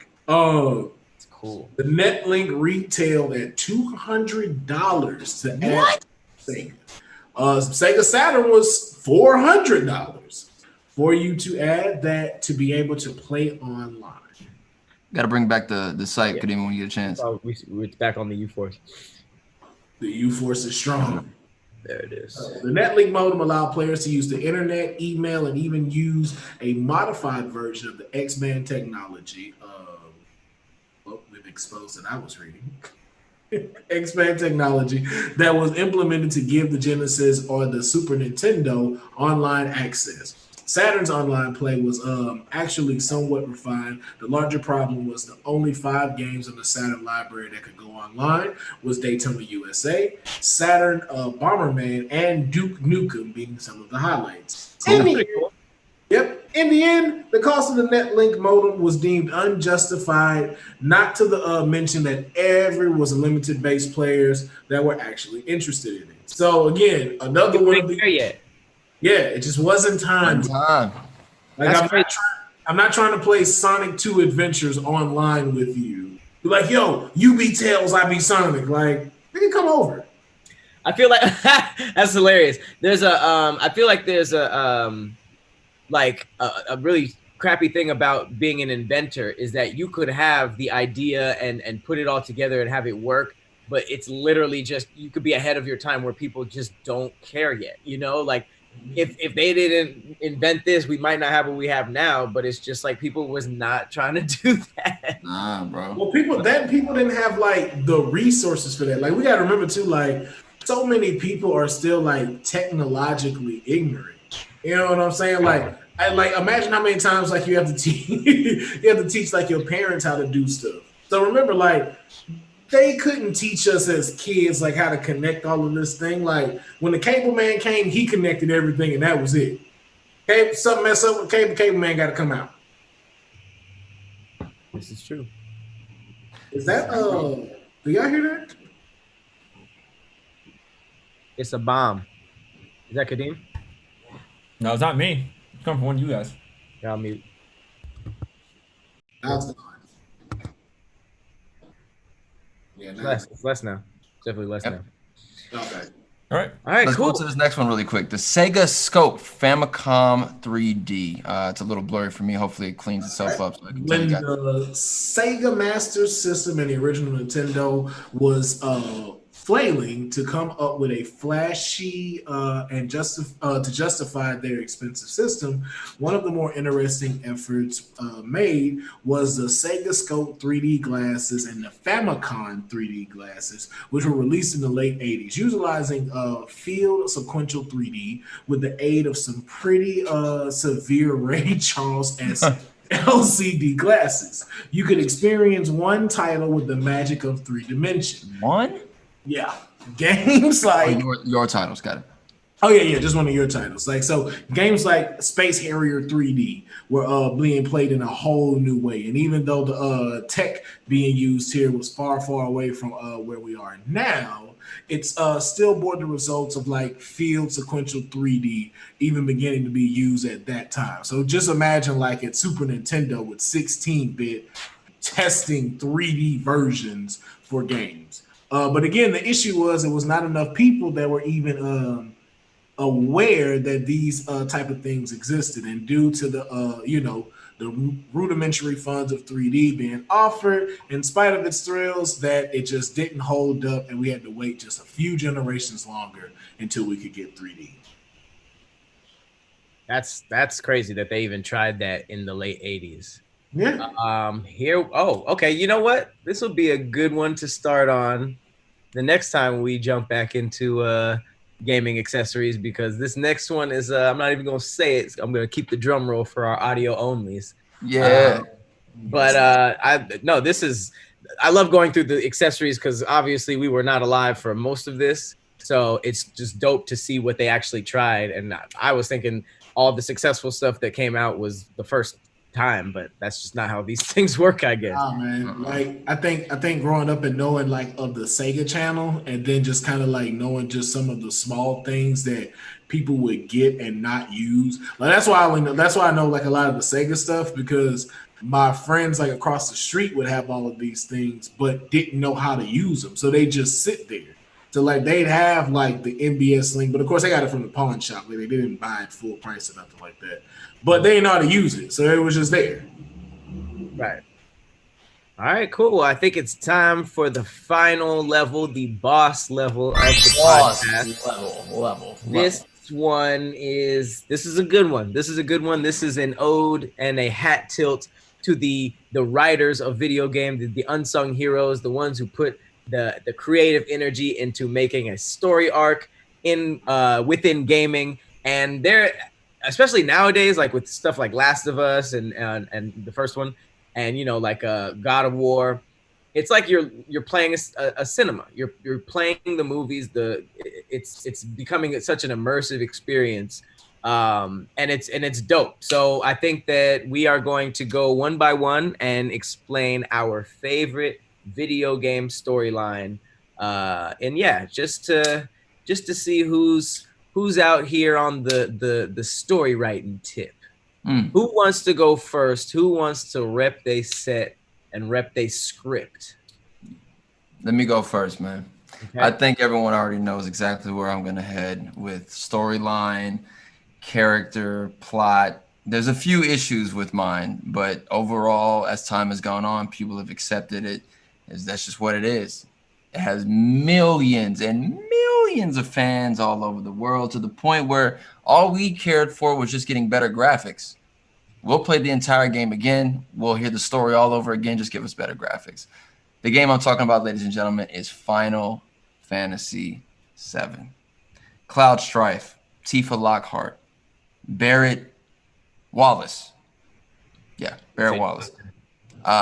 It's cool. The NetLink retailed at $200 to add to Sega. Sega Saturn was $400 for you to add that to be able to play online. Got to bring back the site. Yeah. Could even when you get a chance. Oh, we're back on the U-Force. The U-Force is strong. There it is. The NetLink modem allowed players to use the internet, email, and even use a modified version of the X-band technology. Well, we've exposed that I was reading. X-band technology that was implemented to give the Genesis or the Super Nintendo online access. Saturn's online play was actually somewhat refined. The larger problem was the only 5 games in the Saturn library that could go online was Daytona USA, Saturn Bomberman, and Duke Nukem being some of the highlights. In the end, the cost of the NetLink modem was deemed unjustified, not to the mention that was limited base players that were actually interested in it. So again, another one of the yet. yeah, it just wasn't time. Like I'm not trying to play Sonic 2 Adventures online with you. You're like, yo, you be Tails, I be Sonic. Like, they can come over. I feel like that's hilarious. There's I feel like there's a really crappy thing about being an inventor is that you could have the idea and put it all together and have it work, but it's literally just you could be ahead of your time where people just don't care yet. You know, like if they didn't invent this, we might not have what we have now, but it's just like people was not trying to do that. Nah, bro. Well, people didn't have like the resources for that. Like we gotta remember too, like so many people are still like technologically ignorant. You know what I'm saying? Like imagine how many times like you have to teach like your parents how to do stuff. So remember, like they couldn't teach us as kids like how to connect all of this thing. Like when the cable man came, he connected everything and that was it. Okay, something mess up with cable man got to come out. This is true. Is that do y'all hear that? It's a bomb. Is that Kadeem? No, it's not me. It's coming from one of you guys. Yeah, I'll mute. That's yeah, It's less now. Definitely less now. Okay. All right. Let's cool. go to this next one really quick. The Sega Scope Famicom 3D. It's a little blurry for me. Hopefully it cleans itself up. So I can tell When you guys. the Sega Master System and the original Nintendo was flailing to come up with a flashy and to justify their expensive system, one of the more interesting efforts made was the Sega Scope 3D glasses and the Famicom 3D glasses, which were released in the late 80s, utilizing field sequential 3D with the aid of some pretty severe Ray Charles LCD glasses. You could experience one title with the magic of 3 dimensions. One? Yeah. Games like your titles, got it. Oh yeah, just one of your titles. Like so, games like Space Harrier 3D were being played in a whole new way. And even though the tech being used here was far, far away from where we are now, it's still bore the results of like field sequential 3D even beginning to be used at that time. So just imagine like at Super Nintendo with 16-bit testing 3D versions for games. But again, the issue was it was not enough people that were even aware that these type of things existed, and due to the the rudimentary funds of 3D being offered, in spite of its thrills, that it just didn't hold up, and we had to wait just a few generations longer until we could get 3D. That's crazy that they even tried that in the late 80s. Yeah. Okay. You know what? This will be a good one to start on the next time we jump back into gaming accessories, because this next one is I'm not even gonna say it. I'm gonna keep the drum roll for our audio onlys. Yeah. But I love going through the accessories because obviously we were not alive for most of this. So it's just dope to see what they actually tried. And I was thinking all the successful stuff that came out was the first time, but that's just not how these things work, I guess. Oh man, like I think growing up and knowing like of the Sega channel, and then just kind of like knowing just some of the small things that people would get and not use. Like that's why I know like a lot of the Sega stuff, because my friends like across the street would have all of these things but didn't know how to use them, so they just sit there. So like they'd have like the NBS Link, but of course they got it from the pawn shop. Like they didn't buy it full price or nothing like that. But they didn't know how to use it, so it was just there. Right. All right, cool. Well, I think it's time for the final level, the boss level of the podcast. Level. This is a good one. This is an ode and a hat tilt to the writers of video games, the unsung heroes, the ones who put the creative energy into making a story arc within gaming. And they're, especially nowadays, like with stuff like Last of Us and the first one, and like God of War, it's like you're playing a cinema. You're playing the movies. It's becoming such an immersive experience, and it's dope. So I think that we are going to go one by one and explain our favorite video game storyline, and yeah, just to see who's out here on the story writing tip. Who wants to go first? Who wants to rep they set and rep they script? Let me go first, man. Okay. I think everyone already knows exactly where I'm going to head with storyline, character, plot. There's a few issues with mine, but overall, as time has gone on, people have accepted it. That's just what it is. It has millions and millions of fans all over the world, to the point where all we cared for was just getting better graphics. We'll play the entire game again. We'll hear the story all over again. Just give us better graphics. The game I'm talking about, ladies and gentlemen, is Final Fantasy VII. Cloud Strife, Tifa Lockhart, Barrett Wallace. Yeah, Barrett Wallace.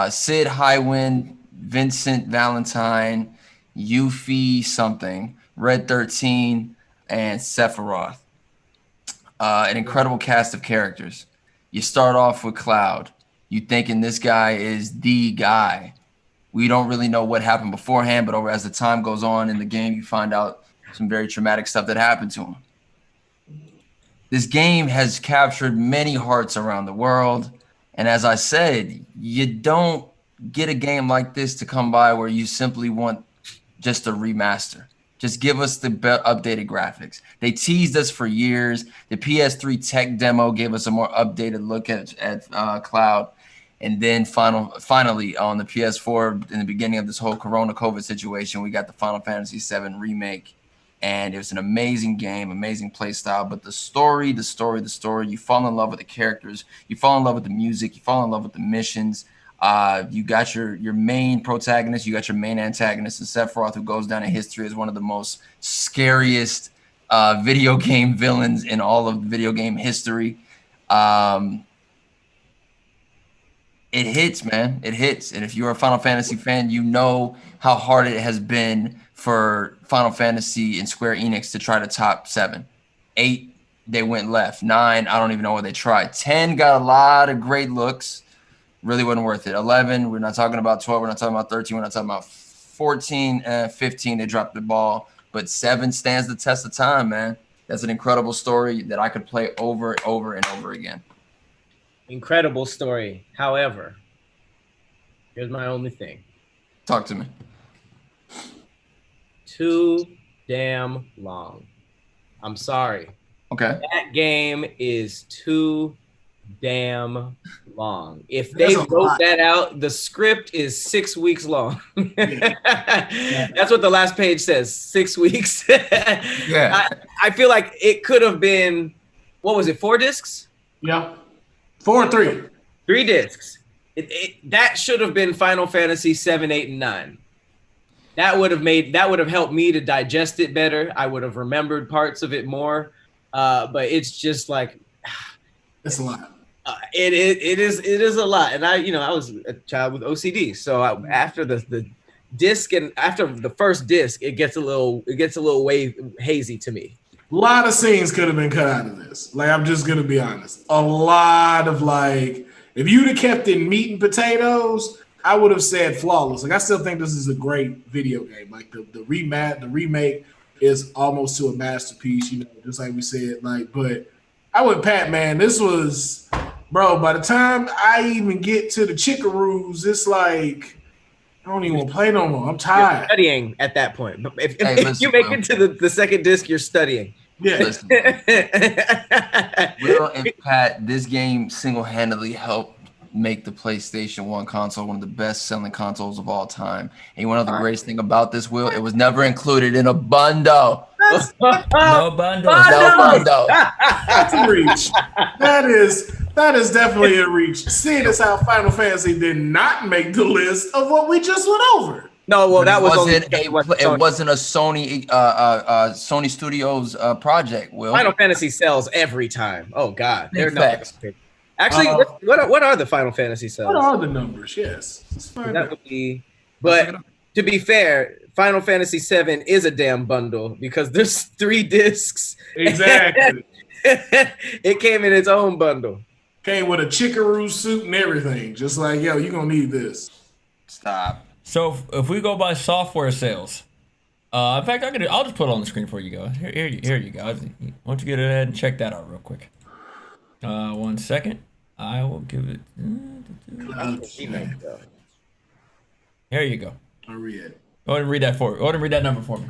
Sid Highwind, Vincent Valentine, Yuffie something, Red 13, and Sephiroth. An incredible cast of characters. You start off with Cloud. You thinking this guy is the guy. We don't really know what happened beforehand, but as the time goes on in the game, you find out some very traumatic stuff that happened to him. This game has captured many hearts around the world. And as I said, you don't get a game like this to come by where you simply want just a remaster. Just give us the updated graphics. They teased us for years. The PS3 tech demo gave us a more updated look at Cloud. And then finally, on the PS4, in the beginning of this whole Corona COVID situation, we got the Final Fantasy VII remake. And it was an amazing game, amazing play style. But the story, you fall in love with the characters. You fall in love with the music. You fall in love with the missions. You got your main protagonist, you got your main antagonist in Sephiroth, who goes down in history as one of the most scariest video game villains in all of video game history. It hits, man. It hits. And if you're a Final Fantasy fan, you know how hard it has been for Final Fantasy and Square Enix to try to top 7. 8, they went left. 9, I don't even know what they tried. 10 got a lot of great looks. Really wasn't worth it. 11, we're not talking about 12, we're not talking about 13, we're not talking about 14, 15, they dropped the ball. But 7 stands the test of time, man. That's an incredible story that I could play over and over and over again. Incredible story. However, here's my only thing. Talk to me. Too damn long. I'm sorry. Okay. That game is too damn long. If they wrote that out, the script is 6 weeks long. That's what the last page says. 6 weeks. Yeah. I feel like it could have been, what was it, 4 discs? Yeah. 4 and 3. 3 discs. That should have been Final Fantasy 7, 8, and 9. that would have helped me to digest it better. I would have remembered parts of it more. But it's just like it's a lot. It is a lot. And I was a child with OCD, so after the disc and after the first disc, it gets a little hazy to me. A lot of scenes could have been cut out of this. Like, I'm just gonna be honest. A lot of, like, if you'd have kept it meat and potatoes, I would have said flawless. Like, I still think this is a great video game. Like, the remake is almost to a masterpiece, just like we said. Like, but I would Pat, man, this was, bro, by the time I even get to the chickaroos, it's like I don't even want to play no more. I'm tired. You're studying at that point. If you make it to the second disc, you're studying. Yeah. Listen, Will and Pat, this game single-handedly helped make the PlayStation 1 console one of the best-selling consoles of all time. And one of the greatest thing about this, Will, it was never included in a bundle. No bundle. No bundle. That's a reach. That is definitely a reach. Seeing as how Final Fantasy did not make the list of what we just went over. No, well, that wasn't it wasn't a Sony Studios project. Will Final Fantasy sells every time. Oh God, they're facts. Actually, what are the Final Fantasy sales? What are the numbers? Yes, that would be. But to be fair, Final Fantasy VII is a damn bundle because there's 3 discs. Exactly. It came in its own bundle. Came with a chickaroo suit and everything. Just like, yo, you're gonna need this. Stop. So if we go by software sales, in fact, I'll just put it on the screen for you guys. Here you go. Why don't you get ahead and check that out real quick? 1 second. I will give it. Here you go. I'll read it. Go ahead and read that for. Go ahead and read that number for me.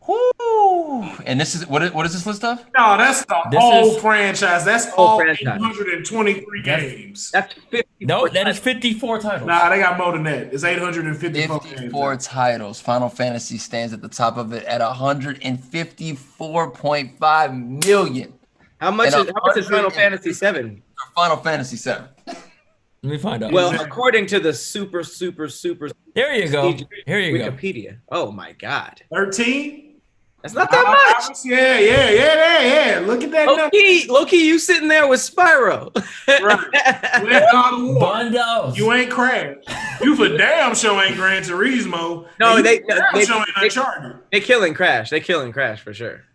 Woo! And this is what is this list of? No, that's the whole franchise. That's all 823 games. That's 50. No, that is 54 titles. Nah, they got more than that. It's 854 games. Titles. Final Fantasy stands at the top of it at 154.5 million. How much is Final Fantasy 7? Final Fantasy 7. Let me find out. Well, according to the super. There you go. Here you Wikipedia. Oh my God. 13. That's not that much. Yeah. Look at that. Low-key, you sitting there with Spyro. Right. Bundles. You ain't Crash. You for damn sure ain't Gran Turismo. No, they Uncharted. They killing Crash. They killing Crash for sure.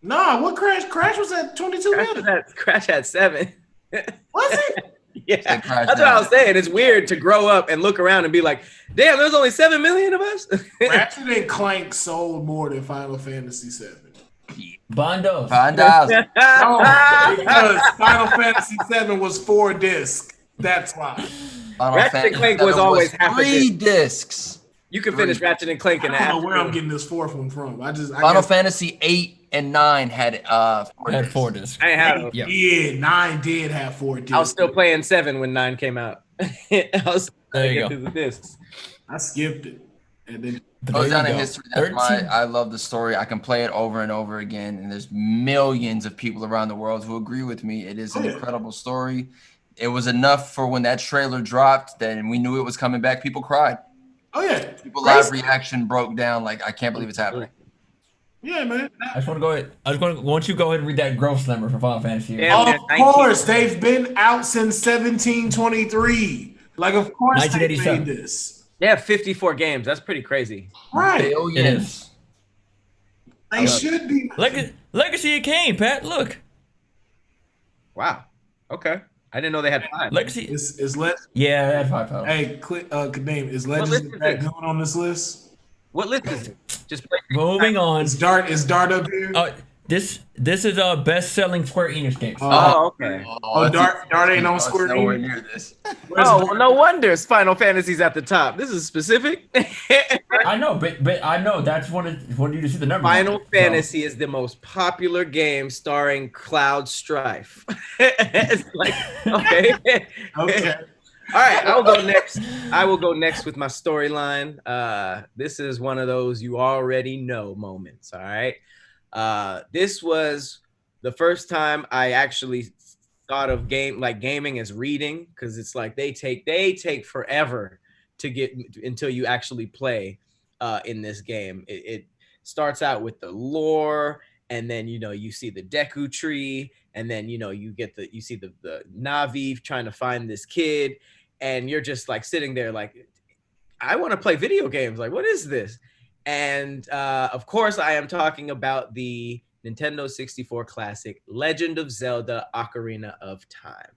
Nah, what Crash? Crash was at 22 million. Crash had 7. Was it? Yeah, that's what I was saying. It's weird to grow up and look around and be like, damn, there's only 7 million of us. Ratchet and Clank sold more than Final Fantasy 7. Bundles. No, because Final Fantasy 7 was 4 discs. That's why. Ratchet and Clank was always half 3 discs. You can finish Ratchet and Clank in I don't know where I'm getting this 4th one from. Final Fantasy 8 and 9 had 4 discs. I had them. Yeah, 9 did have 4 discs. I was still playing 7 when 9 came out. I was there you go. The discs. I skipped it, and then goes down in history. I love the story. I can play it over and over again, and there's millions of people around the world who agree with me. It is an incredible story. It was enough for when that trailer dropped, then we knew it was coming back. People cried. Oh yeah, people live reaction broke down. Like, I can't believe it's happening. Yeah, man. I just want to go ahead. Want you to go ahead and read that growth number for Final Fantasy. Yeah, of course, they've been out since 1723. Like, of course, they made this. They have 54 games. That's pretty crazy. Right. It is. They should be. Legacy came, Pat. Look. Wow. Okay. I didn't know they had 5. Legacy is less. Yeah, they had 5 titles. Hey, Kadeem, is Legends of that going on this list? What list is it? Just play. Moving on. Is Dart up here? This is a best-selling Square Enix game. Okay. Dart ain't on Square nowhere Enix. near this. Well, no wonder Final Fantasy's at the top. This is specific. I know, but I know that's wanted you to see the numbers. Final Fantasy is the most popular game starring Cloud Strife. It's like, okay. Okay. All right, I will go next with my storyline. This is one of those you already know moments. All right. This was the first time I actually thought of gaming as reading, because it's like they take forever to get until you actually play. in this game. It starts out with the lore, and then you see the Deku tree, and then you see the Navi trying to find this kid, and you're just like sitting there like, I want to play video games. Like, what is this? And of course, I am talking about the Nintendo 64 classic, Legend of Zelda: Ocarina of Time.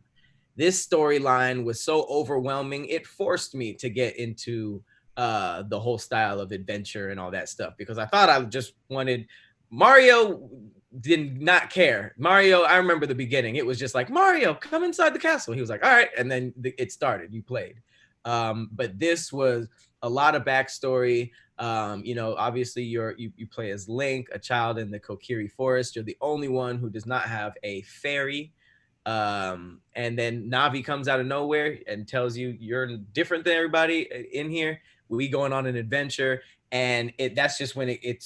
This storyline was so overwhelming, it forced me to get into the whole style of adventure and all that stuff, because I thought I just wanted Mario. Did not care. Mario, I remember the beginning. It was just like, Mario, come inside the castle. He was like, all right. And then it started. You played. But this was a lot of backstory. Obviously you play as Link, a child in the Kokiri Forest. You're the only one who does not have a fairy. And then Navi comes out of nowhere and tells you you're different than everybody in here. We going on an adventure, and that's just when it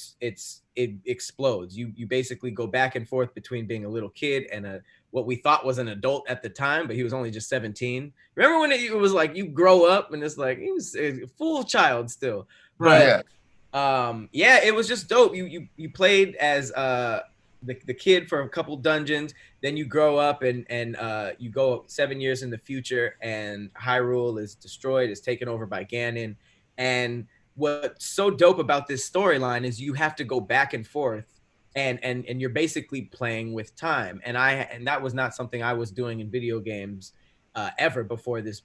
explodes. You basically go back and forth between being a little kid and what we thought was an adult at the time, but he was only just 17. Remember when it was like you grow up and it's like he was a full child still, Right? But it was just dope. You played as the kid for a couple dungeons, then you grow up and you go 7 years in the future, and Hyrule is destroyed, is taken over by Ganon. And what's so dope about this storyline is you have to go back and forth, and you're basically playing with time. And that was not something I was doing in video games ever before this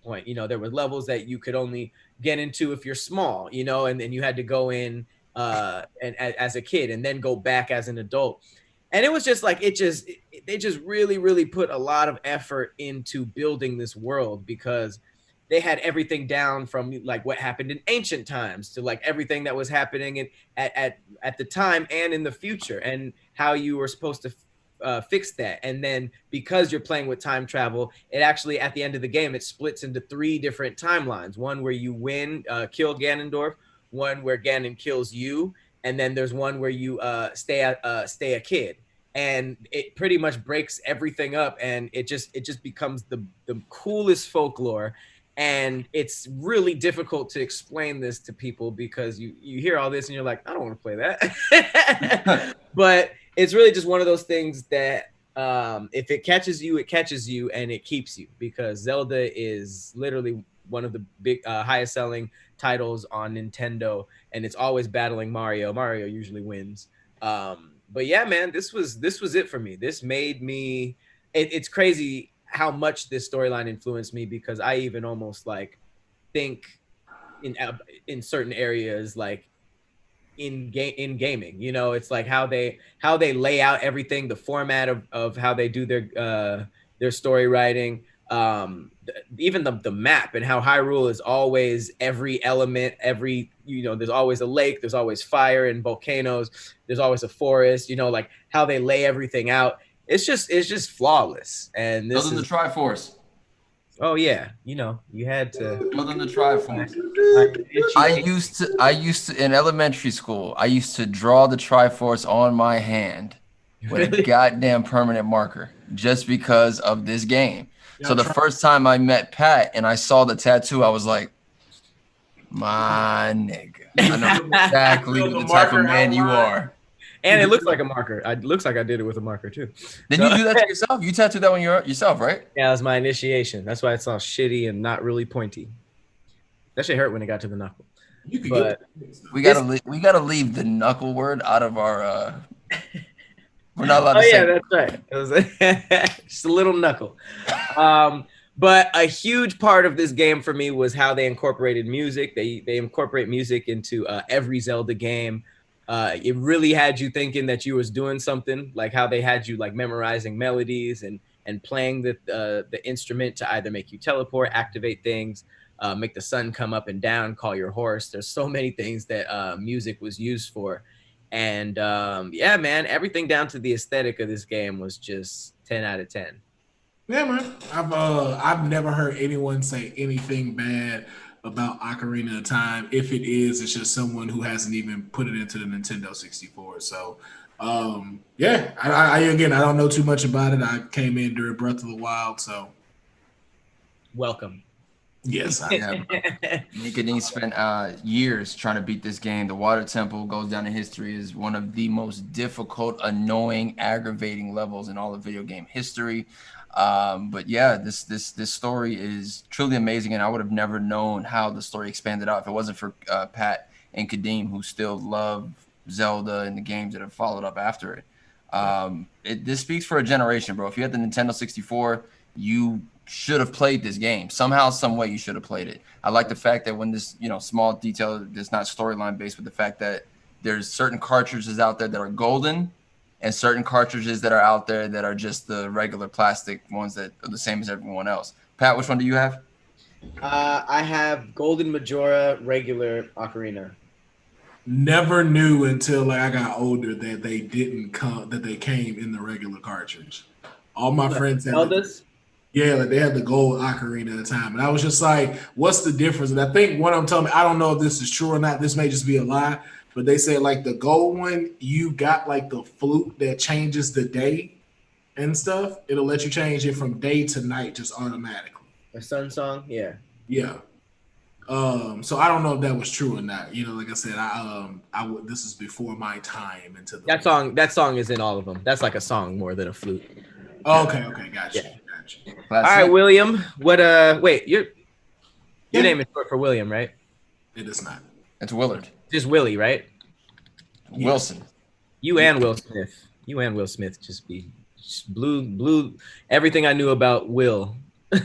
point. There were levels that you could only get into if you're small, and then you had to go in and as a kid and then go back as an adult. And it was just like they just really, really put a lot of effort into building this world, because they had everything down from like what happened in ancient times to like everything that was happening at the time and in the future, and how you were supposed to fix that. And then because you're playing with time travel, it actually at the end of the game it splits into 3 different timelines. One where you kill Ganondorf, one where Ganon kills you, and then there's one where you stay a kid. And it pretty much breaks everything up, and it just becomes the coolest folklore. And it's really difficult to explain this to people, because you hear all this and you're like, I don't want to play that. But it's really just one of those things that if it catches you, it catches you, and it keeps you, because Zelda is literally one of the big highest selling titles on Nintendo, and it's always battling Mario. Mario usually wins. But yeah, man, this was it for me. This made me. It's crazy how much this storyline influenced me, because I even almost like think in certain areas, like in gaming, it's like how they lay out everything, the format of how they do their story writing, even the map, and how Hyrule is always every element, there's always a lake, there's always fire and volcanoes, there's always a forest, like how they lay everything out. It's just flawless. And this Other than the Triforce. Oh yeah, you had to. Other than the Triforce. I used to in elementary school, I used to draw the Triforce on my hand with a goddamn permanent marker, just because of this game. So the first time I met Pat and I saw the tattoo, I was like, my nigga, I know exactly the type of man you are. And it looks like a marker. It looks like I did it with a marker too. Did you do that to yourself? You tattooed that one yourself, right? Yeah, it was my initiation. That's why it's all shitty and not really pointy. That shit hurt when it got to the knuckle. We gotta leave the knuckle word out of our. We're not allowed to say. Yeah, that's right. It was just a little knuckle. But a huge part of this game for me was how they incorporated music. They incorporate music into every Zelda game. It really had you thinking that you was doing something, like how they had you like memorizing melodies and playing the instrument to either make you teleport, activate things, make the sun come up and down, call your horse. There's so many things that music was used for. And yeah, man, everything down to the aesthetic of this game was just 10 out of 10. Yeah, man. I've never heard anyone say anything bad about Ocarina of Time. If it is, it's just someone who hasn't even put it into the Nintendo 64. So, yeah, I don't know too much about it. I came in during Breath of the Wild, so. Welcome. Yes, Yeah, Nicodine spent years trying to beat this game. The Water Temple goes down in history as one of the most difficult, annoying, aggravating levels in all of video game history. But yeah, this story is truly amazing, and I would have never known how the story expanded out if it wasn't for Pat and Kadeem, who still love Zelda and the games that have followed up after it. This speaks for a generation, bro. If you had the Nintendo 64, you should have played this game somehow, some way. You should have played it. I like the fact that when this, small detail that's not storyline based, but the fact that there's certain cartridges out there that are golden, and certain cartridges that are out there that are just the regular plastic ones that are the same as everyone else. Pat, which one do you have? I have Golden Majora, regular Ocarina. never knew until like I got older that they didn't come, that they came in the regular cartridge. All my friends had like they had the gold Ocarina at the time, and I was just like, "What's the difference?" And I think what I'm telling me, I don't know if this is true or not. This may just be a lie, but they said like the gold one, you got like the flute that changes the day and stuff. It'll let you change it from day to night just automatically. A Sun Song, yeah. Yeah. So I don't know if that was true or not. Like I said, this is before my time into the That song is in all of them. That's like a song more than a flute. Okay, gotcha. Yeah. All right, William. What? Wait, your name is short for William, right? It is not. It's Willard. Just Willie, right? Wilson. You and Will Smith. You and Will Smith just blew everything I knew about Will.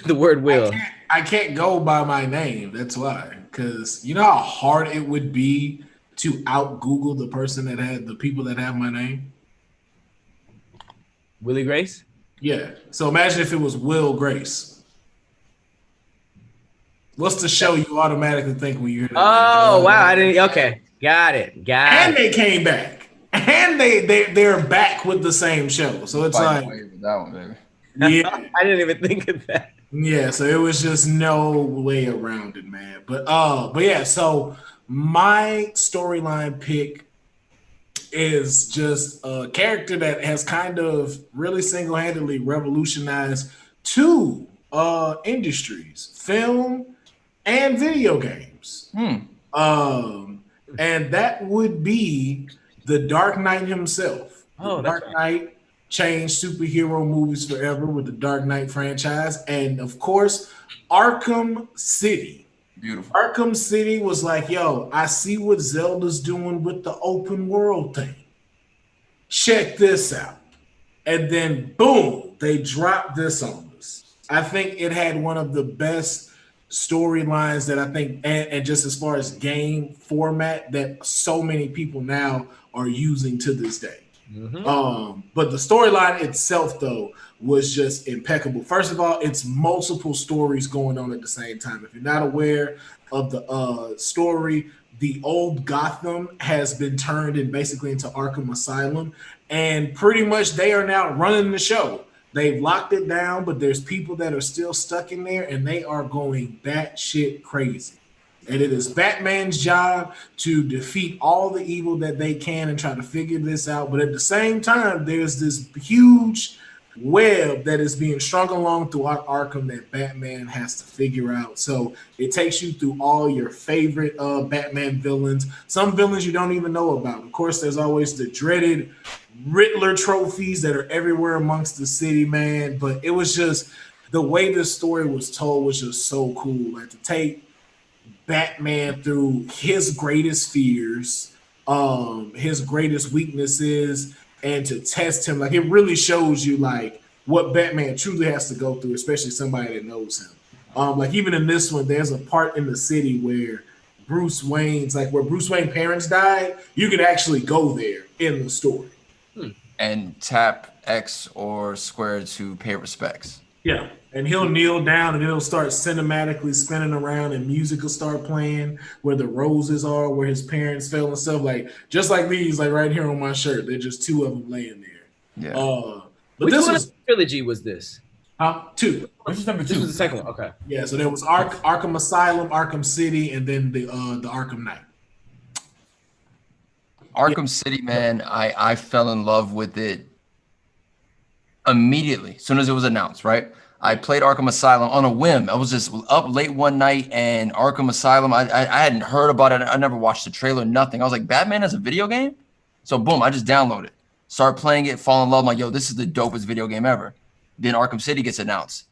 The word Will. I can't go by my name. That's why. Because you know how hard it would be to out Google the person that had the people that have my name. Willie Grace. Yeah. So imagine if it was Will Grace. What's the show you automatically think when you hear that? Oh, wow. I didn't. Okay. Got it. And they came back. And they're back with the same show. So it's like that one, baby. Yeah. I didn't even think of that. Yeah, so it was just no way around it, man. But yeah, so my storyline pick is just a character that has kind of really single-handedly revolutionized two industries, film and video games. And that would be the Dark Knight himself. Oh, Dark Knight changed superhero movies forever with the Dark Knight franchise. And of course, Arkham City. Beautiful. Arkham City was like, yo, I see what Zelda's doing with the open world thing. Check this out. And then boom, they dropped this on us. I think it had one of the best storylines that I think, and just as far as game format that so many people now are using to this day. But the storyline itself, though, was just impeccable. First of all, it's multiple stories going on at the same time. If you're not aware of the story, the old Gotham has been turned basically into Arkham Asylum, and pretty much they are now running the show. They've locked it down, but there's people that are still stuck in there, and they are going batshit crazy. And it is Batman's job to defeat all the evil that they can and try to figure this out. But at the same time, there's this huge web that is being strung along throughout Arkham that Batman has to figure out. So it takes you through all your favorite Batman villains, some villains you don't even know about. Of course, there's always the dreaded Riddler trophies that are everywhere amongst the city, man. But it was just the way this story was told was just so cool. Like to take Batman through his greatest fears, his greatest weaknesses, and to test him. Like it really shows you like what Batman truly has to go through, especially somebody that knows him. Like even in this one, there's a part in the city where Bruce Wayne's where Bruce Wayne's parents died. You can actually go there in the story and tap X or square to pay respects. Yeah. And he'll kneel down and it'll start cinematically spinning around and music will start playing where the roses are, where his parents fell and stuff. Like just like these, like right here on my shirt. They're just two of them laying there. Yeah. But Which this one was of the trilogy was this? two. Which is number This two? was the second one. Okay. Yeah, so there was Arkham Asylum, Arkham City, and then the Arkham Knight. Arkham City, man, I fell in love with it immediately, as soon as it was announced, right? I played Arkham Asylum on a whim. I was just up late one night, and Arkham Asylum, I hadn't heard about it. I never watched the trailer, nothing. I was like, Batman as a video game? So boom, I just download it, start playing it, fall in love. I'm like, yo, this is the dopest video game ever. Then Arkham City gets announced.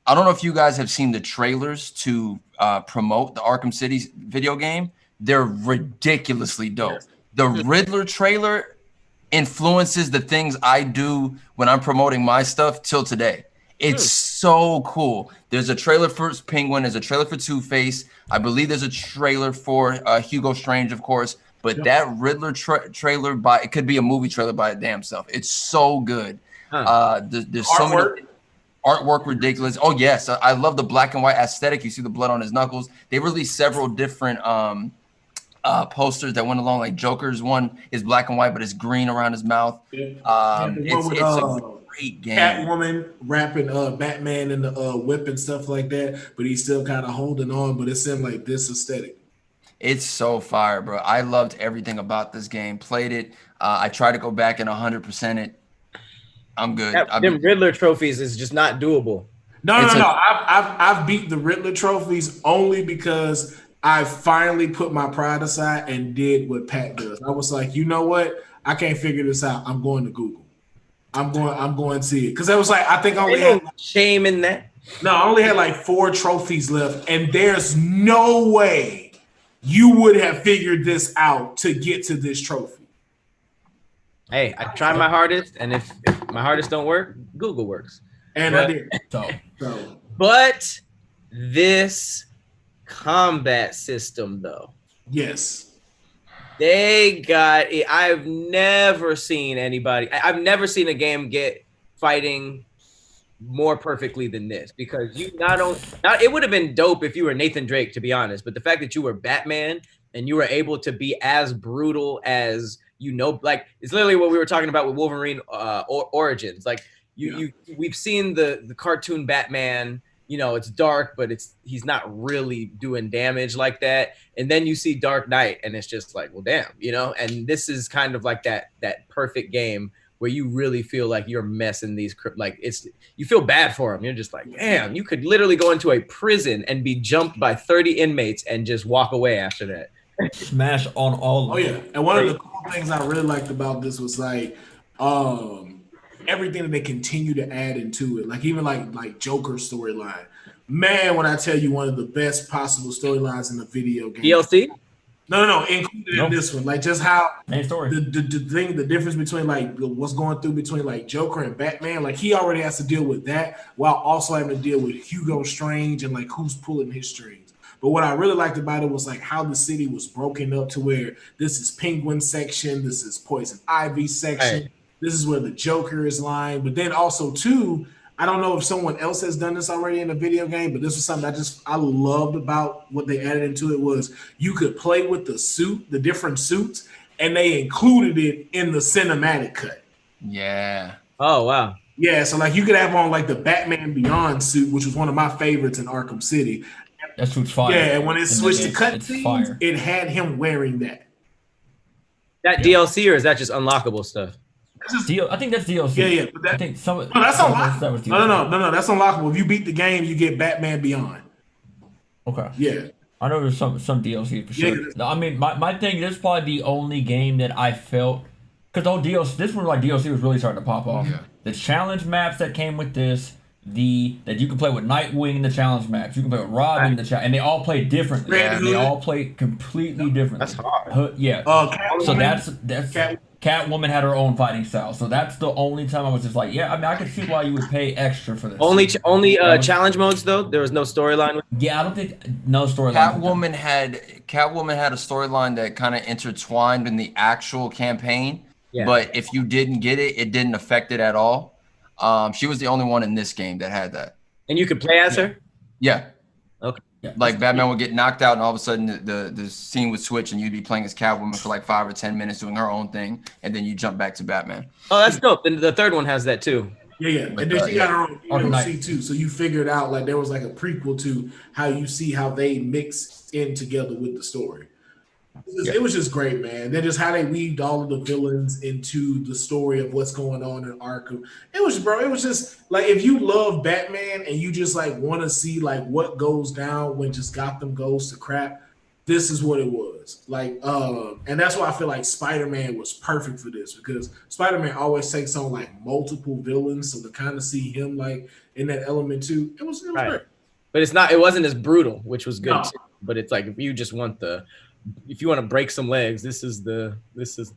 I don't know if you guys have seen the trailers to promote the Arkham City video game. They're ridiculously dope. The Riddler trailer influences the things I do when I'm promoting my stuff till today. It's so cool. There's a trailer for Penguin. There's a trailer for Two-Face. I believe there's a trailer for Hugo Strange, of course. But that Riddler trailer, it could be a movie trailer by a damn self. It's so good. There's so many artwork ridiculous. Oh yes, I love the black and white aesthetic. You see the blood on his knuckles. They released several different posters that went along. Like Joker's one is black and white, but it's green around his mouth. It's a great game. Catwoman rapping Batman in the whip and stuff like that, but he's still kind of holding on. But it's in like this aesthetic. It's so fire, bro. I loved everything about this game. Played it. I tried to go back and 100% it. I'm good. Them Riddler trophies is just not doable. No. I've beat the Riddler trophies only because I finally put my pride aside and did what Pat does. I was like, you know what? I can't figure this out. I'm going to Google. I'm going to see it because I was like, I think I only had shame in that. No, I only had like 4 trophies left, and there's no way you would have figured this out to get to this trophy. Hey, I tried my hardest, and if my hardest don't work, Google works. And I did. But this combat system, though. Yes. They got it. I've never seen I've never seen a game get fighting more perfectly than this, because you it would have been dope if you were Nathan Drake, to be honest, but the fact that you were Batman and you were able to be as brutal as like it's literally what we were talking about with Wolverine Origins. Like we've seen the cartoon Batman, it's dark, but he's not really doing damage like that. And then you see Dark Knight and it's just like, well, damn, and this is kind of like that perfect game where you really feel like you're messing these, like you feel bad for them. You're just like, damn, you could literally go into a prison and be jumped by 30 inmates and just walk away after that. Smash on all of them. Yeah. And one of the cool things I really liked about this was like everything that they continue to add into it. Like even like Joker's storyline. Man, when I tell you one of the best possible storylines in the video game. DLC? No, included in this one. Like just how main story. The difference between like what's going through between like Joker and Batman. Like he already has to deal with that while also having to deal with Hugo Strange and like who's pulling his strings. But what I really liked about it was like how the city was broken up to where this is Penguin section, this is Poison Ivy section, right. This is where the Joker is lying. But then also too, I don't know if someone else has done this already in a video game, but this was something I loved about what they added into it was you could play with the different suits, and they included it in the cinematic cut. Yeah. Oh wow. Yeah, so like you could have on like the Batman Beyond suit, which was one of my favorites in Arkham City. That suit's fire. Yeah, and when it switched to cutscenes, it had him wearing that. That DLC, or is that just unlockable stuff? I think that's DLC. Yeah. But I think some. No, that's unlockable. That was No, that's unlockable. If you beat the game, you get Batman Beyond. Okay. Yeah. I know there's some DLC for sure. Yeah. No, I mean, my thing, this is probably the only game that I felt, because the whole DLC, this one like DLC was really starting to pop off. Yeah. The challenge maps that came with this, that you can play with Nightwing in the challenge maps, you can play with Robin in the challenge, and they all play differently. Yeah. They all play completely differently. That's hard. Yeah. So that's Catwoman had her own fighting style. So that's the only time I was just like, yeah, I mean, I could see why you would pay extra for this. Only challenge modes though. There was no storyline. Yeah, I don't think no storyline. Catwoman had a storyline that kind of intertwined in the actual campaign. Yeah. But if you didn't get it, it didn't affect it at all. She was the only one in this game that had that. And you could play as her? Yeah. Okay. Yeah. Like Batman would get knocked out and all of a sudden the scene would switch and you'd be playing as Catwoman for like 5 or 10 minutes doing her own thing, and then you jump back to Batman. Oh, that's dope. And the third one has that too. Yeah. And then she got her own DLC too. So you figured out like there was like a prequel to how you see how they mix in together with the story. It was just great, man. Then just how they weaved all of the villains into the story of what's going on in Arkham. It was just like if you love Batman and you just like want to see like what goes down when just Gotham goes to crap, this is what it was. Like, and that's why I feel like Spider-Man was perfect for this because Spider-Man always takes on like multiple villains, so to kind of see him like in that element too, it was Right. great. But it wasn't as brutal, which was good No. too. But it's like if you want to break some legs, this is the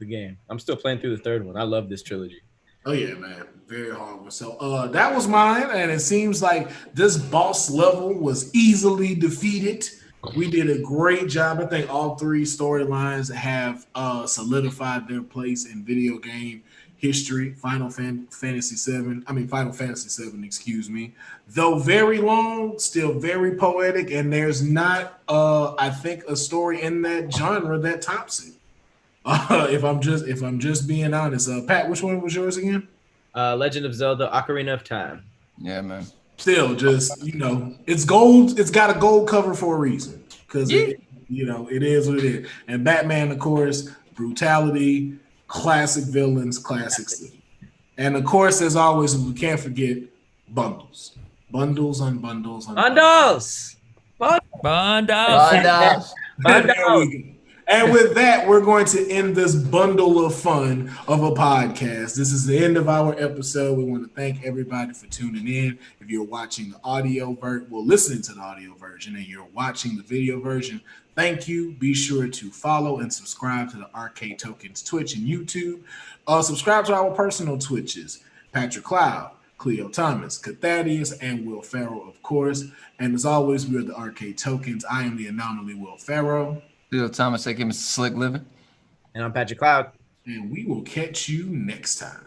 game. I'm still playing through the third one. I love this trilogy. Oh yeah, man, very hard one. So that was mine, and it seems like this boss level was easily defeated. We did a great job. I think all three storylines have solidified their place in video game history. Final Fantasy 7, excuse me. Though very long, still very poetic, and there's not I think a story in that genre that tops it. If I'm just being honest, Pat, which one was yours again? Legend of Zelda: Ocarina of Time. Yeah, man. Still, just it's gold. It's got a gold cover for a reason because it is what it is. And Batman, of course, brutality, classic villains, classic stuff. And of course, as always, we can't forget bundles, bundles on bundles on Bundles. Bundles. And with that, we're going to end this bundle of fun of a podcast. This is the end of our episode. We want to thank everybody for tuning in. If you're watching the audio version, listening to the audio version, and you're watching the video version, thank you. Be sure to follow and subscribe to the Arcade Tokens Twitch and YouTube. Subscribe to our personal Twitches, Patrick Cloud, Cleo Thomas, Cathadius, and Will Ferrell, of course. And as always, we're the Arcade Tokens. I am the Anomaly Will Ferrell. Cleo Thomas, aka Mr. Slick Living. And I'm Patrick Cloud. And we will catch you next time.